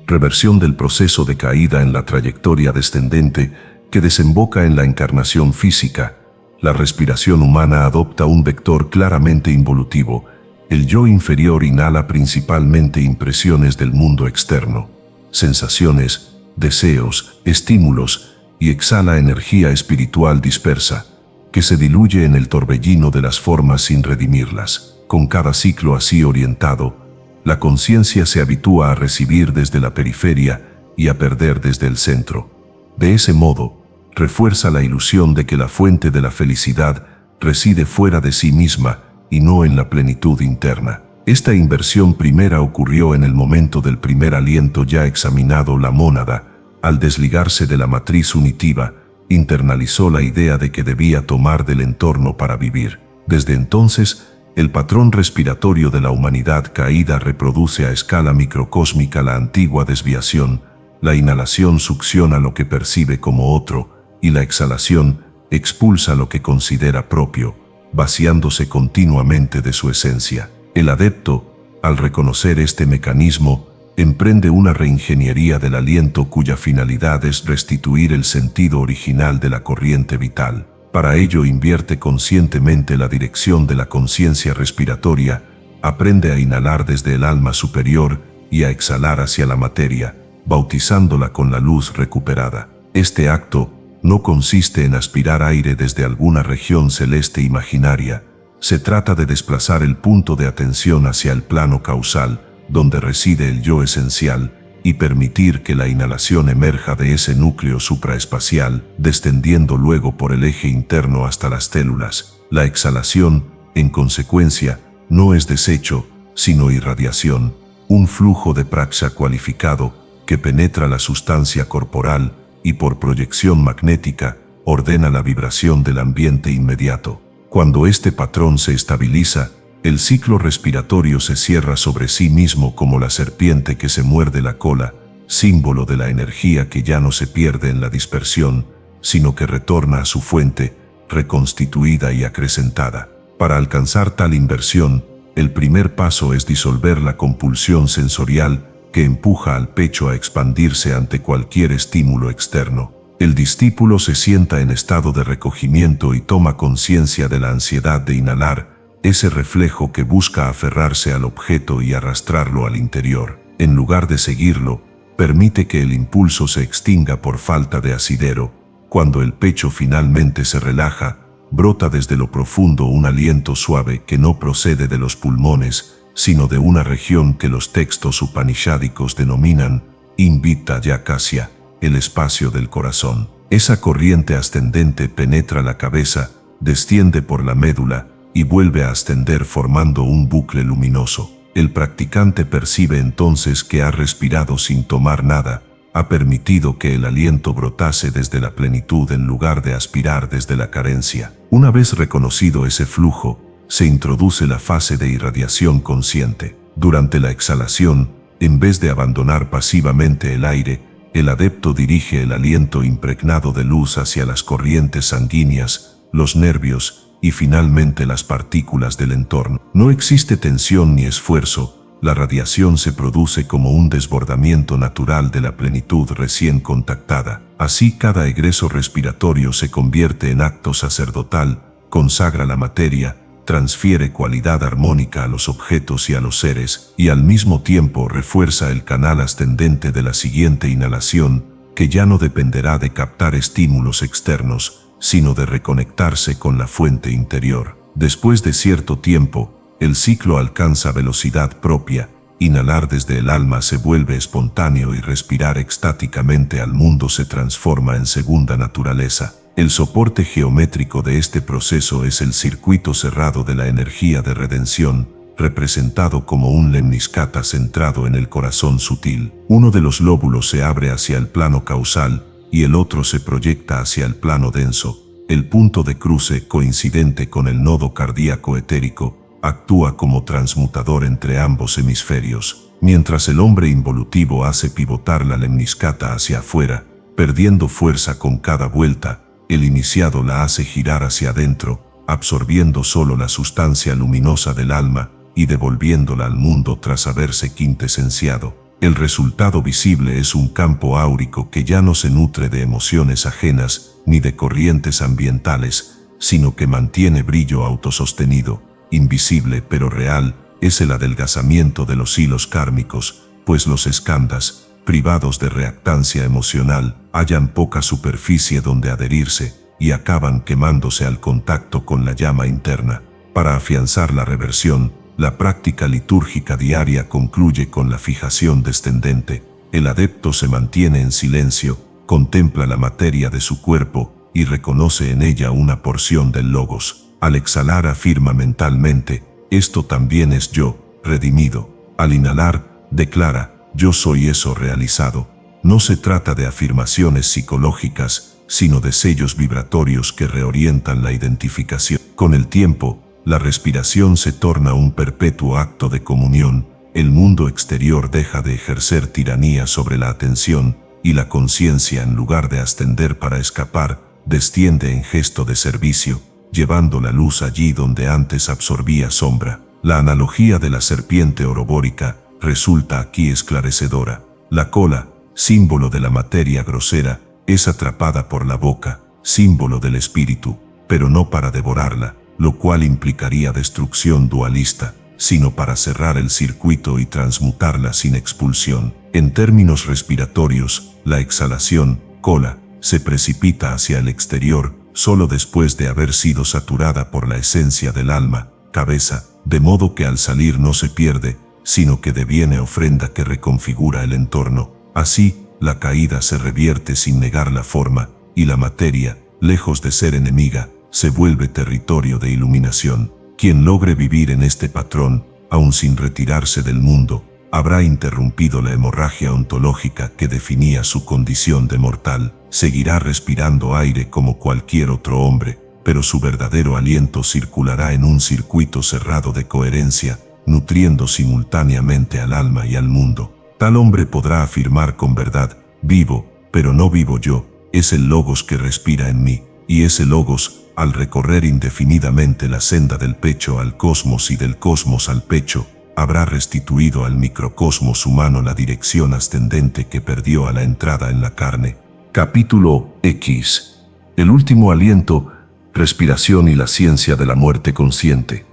Reversión del proceso de caída en la trayectoria descendente que desemboca en la encarnación física. La respiración humana adopta un vector claramente involutivo. El yo inferior inhala principalmente impresiones del mundo externo, sensaciones, deseos, estímulos, y exhala energía espiritual dispersa, que se diluye en el torbellino de las formas sin redimirlas. Con cada ciclo así orientado, la conciencia se habitúa a recibir desde la periferia y a perder desde el centro. De ese modo, refuerza la ilusión de que la fuente de la felicidad reside fuera de sí misma y no en la plenitud interna. Esta inversión primera ocurrió en el momento del primer aliento ya examinado. La mónada, al desligarse de la matriz unitiva, internalizó la idea de que debía tomar del entorno para vivir. Desde entonces, el patrón respiratorio de la humanidad caída reproduce a escala microcósmica la antigua desviación. La inhalación succiona lo que percibe como otro, y la exhalación expulsa lo que considera propio, vaciándose continuamente de su esencia. El adepto, al reconocer este mecanismo, emprende una reingeniería del aliento cuya finalidad es restituir el sentido original de la corriente vital. Para ello invierte conscientemente la dirección de la conciencia respiratoria, aprende a inhalar desde el alma superior y a exhalar hacia la materia, bautizándola con la luz recuperada. Este acto no consiste en aspirar aire desde alguna región celeste imaginaria. Se trata de desplazar el punto de atención hacia el plano causal, donde reside el yo esencial, y permitir que la inhalación emerja de ese núcleo supraespacial, descendiendo luego por el eje interno hasta las células. La exhalación, en consecuencia, no es desecho, sino irradiación, un flujo de praxia cualificado que penetra la sustancia corporal y por proyección magnética ordena la vibración del ambiente inmediato. Cuando este patrón se estabiliza, el ciclo respiratorio se cierra sobre sí mismo como la serpiente que se muerde la cola, símbolo de la energía que ya no se pierde en la dispersión, sino que retorna a su fuente, reconstituida y acrecentada. Para alcanzar tal inversión, el primer paso es disolver la compulsión sensorial que empuja al pecho a expandirse ante cualquier estímulo externo. El discípulo se sienta en estado de recogimiento y toma conciencia de la ansiedad de inhalar, ese reflejo que busca aferrarse al objeto y arrastrarlo al interior. En lugar de seguirlo, permite que el impulso se extinga por falta de asidero. Cuando el pecho finalmente se relaja, brota desde lo profundo un aliento suave que no procede de los pulmones, sino de una región que los textos upanishádicos denominan Invita-Yakasya, el espacio del corazón. Esa corriente ascendente penetra la cabeza, desciende por la médula y vuelve a ascender formando un bucle luminoso. El practicante percibe entonces que ha respirado sin tomar nada, ha permitido que el aliento brotase desde la plenitud en lugar de aspirar desde la carencia. Una vez reconocido ese flujo, se introduce la fase de irradiación consciente. Durante la exhalación, en vez de abandonar pasivamente el aire, el adepto dirige el aliento impregnado de luz hacia las corrientes sanguíneas, los nervios y finalmente las partículas del entorno. No existe tensión ni esfuerzo, la radiación se produce como un desbordamiento natural de la plenitud recién contactada. Así cada egreso respiratorio se convierte en acto sacerdotal, consagra la materia, transfiere cualidad armónica a los objetos y a los seres, y al mismo tiempo refuerza el canal ascendente de la siguiente inhalación, que ya no dependerá de captar estímulos externos, sino de reconectarse con la fuente interior. Después de cierto tiempo, el ciclo alcanza velocidad propia, inhalar desde el alma se vuelve espontáneo y respirar extáticamente al mundo se transforma en segunda naturaleza. El soporte geométrico de este proceso es el circuito cerrado de la energía de redención, representado como un lemniscata centrado en el corazón sutil. Uno de los lóbulos se abre hacia el plano causal y el otro se proyecta hacia el plano denso. El punto de cruce, coincidente con el nodo cardíaco etérico, actúa como transmutador entre ambos hemisferios, mientras el hombre involutivo hace pivotar la lemniscata hacia afuera, perdiendo fuerza con cada vuelta. El iniciado la hace girar hacia adentro, absorbiendo solo la sustancia luminosa del alma y devolviéndola al mundo tras haberse quintesenciado. El resultado visible es un campo áurico que ya no se nutre de emociones ajenas ni de corrientes ambientales, sino que mantiene brillo autosostenido, invisible pero real. Es el adelgazamiento de los hilos kármicos, pues los skandhas, privados de reactancia emocional, hallan poca superficie donde adherirse, y acaban quemándose al contacto con la llama interna. Para afianzar la reversión, la práctica litúrgica diaria concluye con la fijación descendente. El adepto se mantiene en silencio, contempla la materia de su cuerpo y reconoce en ella una porción del Logos. Al exhalar afirma mentalmente: esto también es yo, redimido. Al inhalar, declara: yo soy eso realizado. No se trata de afirmaciones psicológicas, sino de sellos vibratorios que reorientan la identificación. Con el tiempo, la respiración se torna un perpetuo acto de comunión. El mundo exterior deja de ejercer tiranía sobre la atención y la conciencia, en lugar de ascender para escapar, desciende en gesto de servicio, llevando la luz allí donde antes absorbía sombra. La analogía de la serpiente orobórica resulta aquí esclarecedora. La cola, símbolo de la materia grosera, es atrapada por la boca, símbolo del espíritu, pero no para devorarla, lo cual implicaría destrucción dualista, sino para cerrar el circuito y transmutarla sin expulsión. En términos respiratorios, la exhalación, cola, se precipita hacia el exterior solo después de haber sido saturada por la esencia del alma, cabeza, de modo que al salir no se pierde, sino que deviene ofrenda que reconfigura el entorno. Así, la caída se revierte sin negar la forma, y la materia, lejos de ser enemiga, se vuelve territorio de iluminación. Quien logre vivir en este patrón, aun sin retirarse del mundo, habrá interrumpido la hemorragia ontológica que definía su condición de mortal. Seguirá respirando aire como cualquier otro hombre, pero su verdadero aliento circulará en un circuito cerrado de coherencia, nutriendo simultáneamente al alma y al mundo. Tal hombre podrá afirmar con verdad: vivo, pero no vivo yo, es el Logos que respira en mí, y ese Logos, al recorrer indefinidamente la senda del pecho al cosmos y del cosmos al pecho, habrá restituido al microcosmos humano la dirección ascendente que perdió a la entrada en la carne. Capítulo X. El último aliento, respiración y la ciencia de la muerte consciente.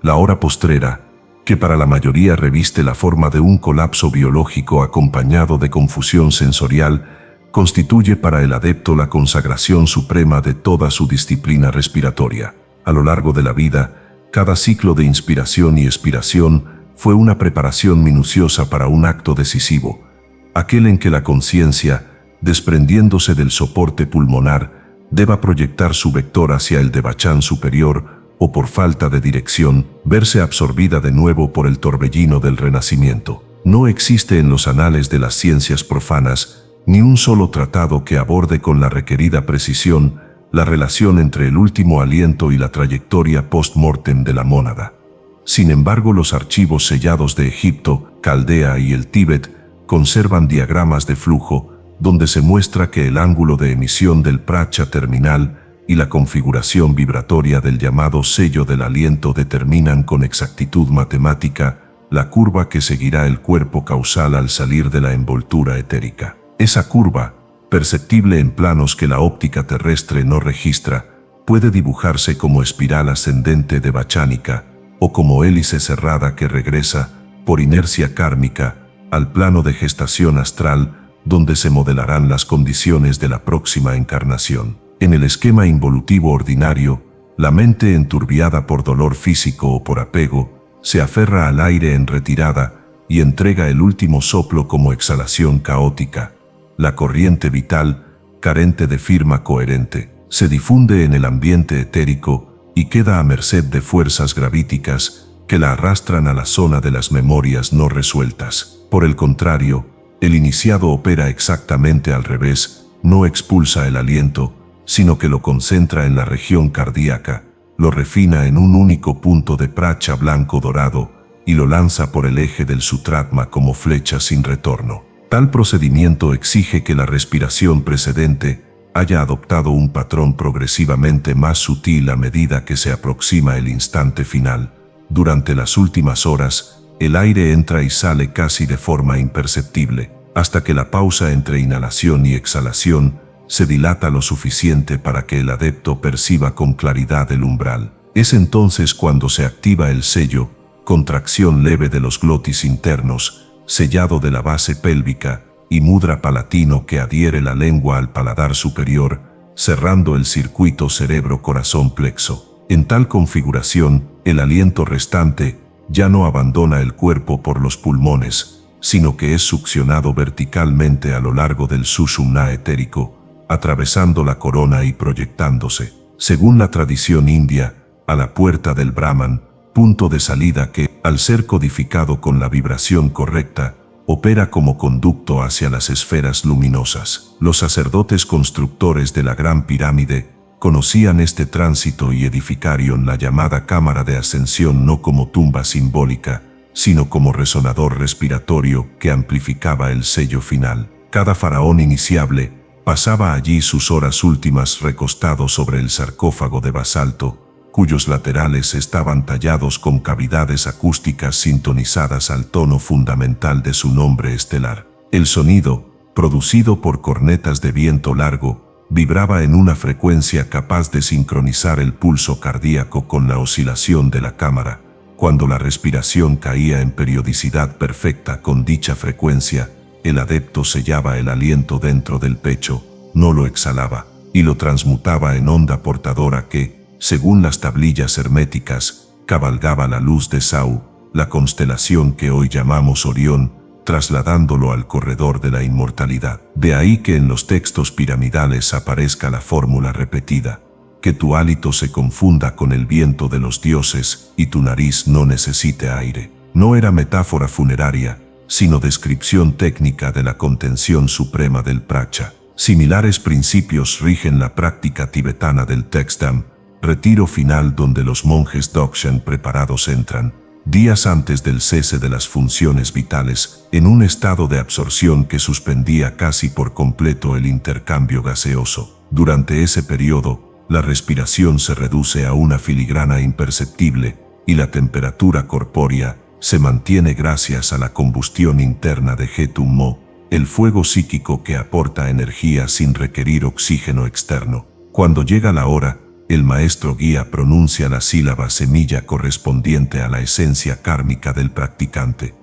La hora postrera, que para la mayoría reviste la forma de un colapso biológico acompañado de confusión sensorial, constituye para el adepto la consagración suprema de toda su disciplina respiratoria. A lo largo de la vida, cada ciclo de inspiración y expiración fue una preparación minuciosa para un acto decisivo, aquel en que la conciencia, desprendiéndose del soporte pulmonar, deba proyectar su vector hacia el devachán superior o, por falta de dirección, verse absorbida de nuevo por el torbellino del renacimiento. No existe en los anales de las ciencias profanas ni un solo tratado que aborde con la requerida precisión la relación entre el último aliento y la trayectoria post-mortem de la mónada. Sin embargo, los archivos sellados de Egipto, Caldea y el Tíbet conservan diagramas de flujo donde se muestra que el ángulo de emisión del pracha terminal y la configuración vibratoria del llamado sello del aliento determinan con exactitud matemática la curva que seguirá el cuerpo causal al salir de la envoltura etérica. Esa curva, perceptible en planos que la óptica terrestre no registra, puede dibujarse como espiral ascendente devachánica o como hélice cerrada que regresa, por inercia kármica, al plano de gestación astral, donde se modelarán las condiciones de la próxima encarnación. En el esquema involutivo ordinario, la mente enturbiada por dolor físico o por apego, se aferra al aire en retirada y entrega el último soplo como exhalación caótica. La corriente vital, carente de firma coherente, se difunde en el ambiente etérico y queda a merced de fuerzas gravíticas que la arrastran a la zona de las memorias no resueltas. Por el contrario, el iniciado opera exactamente al revés, no expulsa el aliento, sino que lo concentra en la región cardíaca, lo refina en un único punto de pracha blanco dorado y lo lanza por el eje del sutratma como flecha sin retorno. Tal procedimiento exige que la respiración precedente haya adoptado un patrón progresivamente más sutil a medida que se aproxima el instante final. Durante las últimas horas, el aire entra y sale casi de forma imperceptible, hasta que la pausa entre inhalación y exhalación se dilata lo suficiente para que el adepto perciba con claridad el umbral. Es entonces cuando se activa el sello, contracción leve de los glotis internos, sellado de la base pélvica y mudra palatino que adhiere la lengua al paladar superior, cerrando el circuito cerebro-corazón-plexo. En tal configuración, el aliento restante ya no abandona el cuerpo por los pulmones, sino que es succionado verticalmente a lo largo del sushumna etérico, atravesando la corona y proyectándose, según la tradición india, a la puerta del Brahman, punto de salida que, al ser codificado con la vibración correcta, opera como conducto hacia las esferas luminosas. Los sacerdotes constructores de la Gran Pirámide conocían este tránsito y edificaron la llamada cámara de ascensión no como tumba simbólica, sino como resonador respiratorio que amplificaba el sello final. Cada faraón iniciable pasaba allí sus horas últimas recostado sobre el sarcófago de basalto, cuyos laterales estaban tallados con cavidades acústicas sintonizadas al tono fundamental de su nombre estelar. El sonido, producido por cornetas de viento largo, vibraba en una frecuencia capaz de sincronizar el pulso cardíaco con la oscilación de la cámara. Cuando la respiración caía en periodicidad perfecta con dicha frecuencia, el adepto sellaba el aliento dentro del pecho, no lo exhalaba, y lo transmutaba en onda portadora que, según las tablillas herméticas, cabalgaba la luz de Sau, la constelación que hoy llamamos Orión, trasladándolo al corredor de la inmortalidad. De ahí que en los textos piramidales aparezca la fórmula repetida: que tu hálito se confunda con el viento de los dioses y tu nariz no necesite aire. No era metáfora funeraria, sino descripción técnica de la contención suprema del pracha. Similares principios rigen la práctica tibetana del Texdam, retiro final donde los monjes Dokshan preparados entran, días antes del cese de las funciones vitales, en un estado de absorción que suspendía casi por completo el intercambio gaseoso. Durante ese periodo, la respiración se reduce a una filigrana imperceptible y la temperatura corpórea se mantiene gracias a la combustión interna de Hetum Mo, el fuego psíquico que aporta energía sin requerir oxígeno externo. Cuando llega la hora, el maestro guía pronuncia la sílaba semilla correspondiente a la esencia kármica del practicante.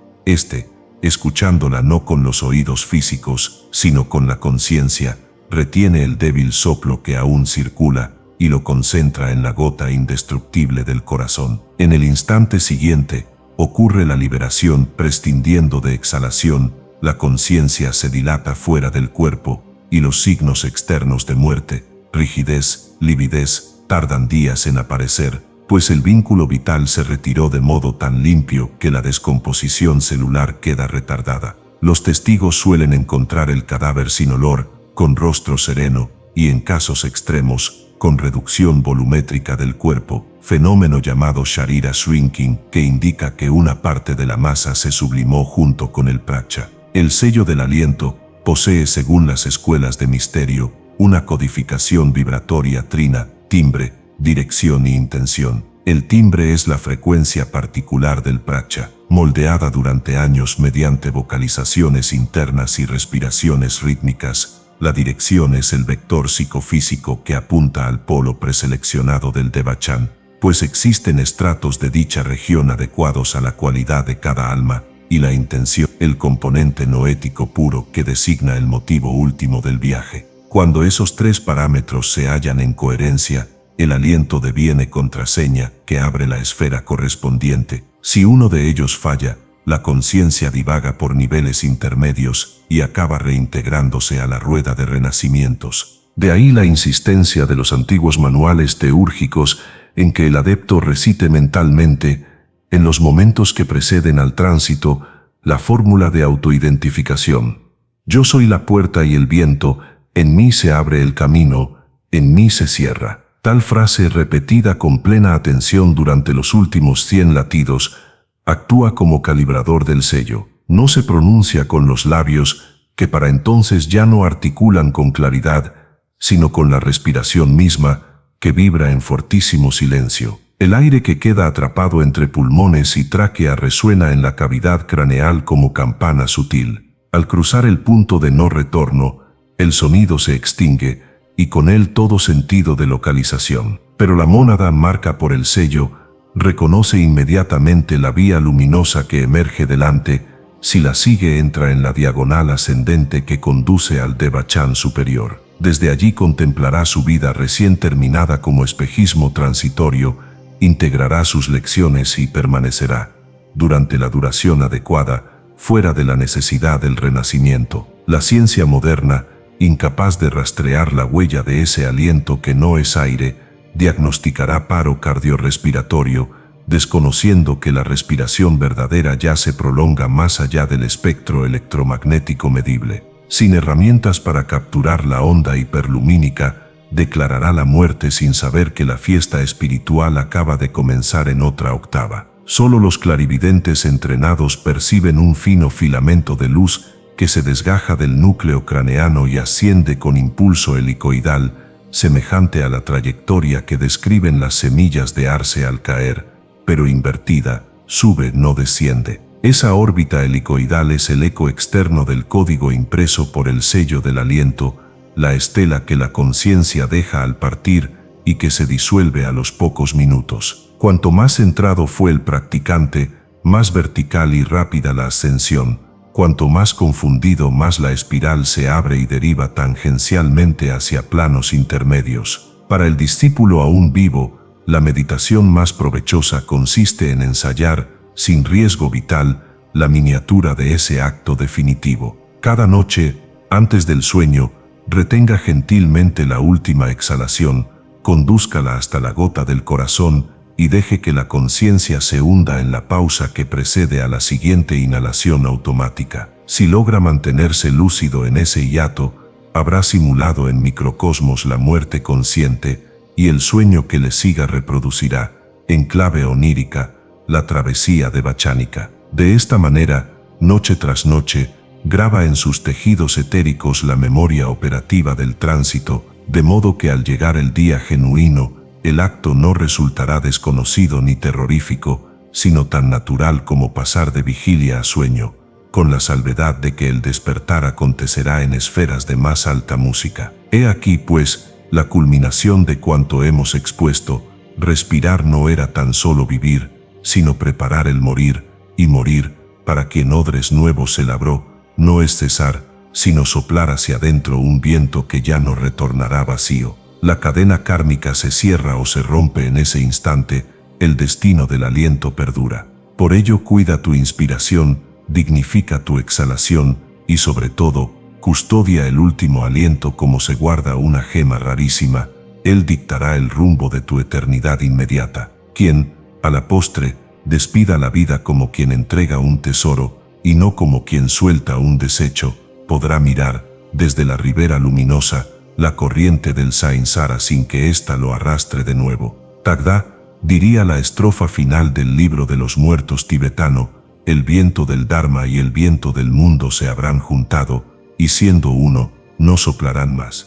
Escuchándola no con los oídos físicos, sino con la conciencia, retiene el débil soplo que aún circula y lo concentra en la gota indestructible del corazón. En el instante siguiente, ocurre la liberación prescindiendo de exhalación, la conciencia se dilata fuera del cuerpo y los signos externos de muerte, rigidez, lividez, tardan días en aparecer, pues el vínculo vital se retiró de modo tan limpio que la descomposición celular queda retardada. Los testigos suelen encontrar el cadáver sin olor, con rostro sereno, y en casos extremos, con reducción volumétrica del cuerpo, fenómeno llamado Sharira Shrinking, que indica que una parte de la masa se sublimó junto con el pracha. El sello del aliento posee, según las escuelas de misterio, una codificación vibratoria trina, timbre, dirección y intención. El timbre es la frecuencia particular del pracha, moldeada durante años mediante vocalizaciones internas y respiraciones rítmicas. La dirección es el vector psicofísico que apunta al polo preseleccionado del devachan, pues existen estratos de dicha región adecuados a la cualidad de cada alma, y la intención, el componente noético puro que designa el motivo último del viaje. Cuando esos tres parámetros se hallan en coherencia, el aliento deviene contraseña que abre la esfera correspondiente. Si uno de ellos falla, la conciencia divaga por niveles intermedios y acaba reintegrándose a la rueda de renacimientos. De ahí la insistencia de los antiguos manuales teúrgicos en que el adepto recite mentalmente, en los momentos que preceden al tránsito, la fórmula de autoidentificación. Yo soy la puerta y el viento, en mí se abre el camino, en mí se cierra. Tal frase repetida con plena atención durante los últimos 100 latidos actúa como calibrador del sello. No se pronuncia con los labios, que para entonces ya no articulan con claridad, sino con la respiración misma, que vibra en fortísimo silencio. El aire que queda atrapado entre pulmones y tráquea resuena en la cavidad craneal como campana sutil. Al cruzar el punto de no retorno, el sonido se extingue, y con él todo sentido de localización. Pero la mónada, marca por el sello, reconoce inmediatamente la vía luminosa que emerge delante. Si la sigue, entra en la diagonal ascendente que conduce al devachan superior. Desde allí contemplará su vida recién terminada como espejismo transitorio, integrará sus lecciones y permanecerá, durante la duración adecuada, fuera de la necesidad del renacimiento. La ciencia moderna, incapaz de rastrear la huella de ese aliento que no es aire, diagnosticará paro cardiorrespiratorio, desconociendo que la respiración verdadera ya se prolonga más allá del espectro electromagnético medible. Sin herramientas para capturar la onda hiperlumínica, declarará la muerte sin saber que la fiesta espiritual acaba de comenzar en otra octava. Solo los clarividentes entrenados perciben un fino filamento de luz que se desgaja del núcleo craneano y asciende con impulso helicoidal, semejante a la trayectoria que describen las semillas de arce al caer, pero invertida, sube, no desciende. Esa órbita helicoidal es el eco externo del código impreso por el sello del aliento, la estela que la conciencia deja al partir y que se disuelve a los pocos minutos. Cuanto más centrado fue el practicante, más vertical y rápida la ascensión. Cuanto más confundido, más la espiral se abre y deriva tangencialmente hacia planos intermedios. Para el discípulo aún vivo, la meditación más provechosa consiste en ensayar, sin riesgo vital, la miniatura de ese acto definitivo. Cada noche, antes del sueño, retenga gentilmente la última exhalación, condúzcala hasta la gota del corazón y deje que la conciencia se hunda en la pausa que precede a la siguiente inhalación automática. Si logra mantenerse lúcido en ese hiato, habrá simulado en microcosmos la muerte consciente y el sueño que le siga reproducirá, en clave onírica, la travesía de Bachánica. De esta manera, noche tras noche, graba en sus tejidos etéricos la memoria operativa del tránsito, de modo que al llegar el día genuino, el acto no resultará desconocido ni terrorífico, sino tan natural como pasar de vigilia a sueño, con la salvedad de que el despertar acontecerá en esferas de más alta música. He aquí, pues, la culminación de cuanto hemos expuesto. Respirar no era tan solo vivir, sino preparar el morir, y morir, para quien odres nuevos se labró, no es cesar, sino soplar hacia adentro un viento que ya no retornará vacío. La cadena kármica se cierra o se rompe en ese instante, el destino del aliento perdura. Por ello cuida tu inspiración, dignifica tu exhalación y sobre todo, custodia el último aliento como se guarda una gema rarísima. Él dictará el rumbo de tu eternidad inmediata. Quien, a la postre, despida la vida como quien entrega un tesoro y no como quien suelta un desecho, podrá mirar, desde la ribera luminosa, la corriente del Sainsara sin que ésta lo arrastre de nuevo. Tagdá, diría la estrofa final del libro de los muertos tibetano, el viento del Dharma y el viento del mundo se habrán juntado, y siendo uno, no soplarán más.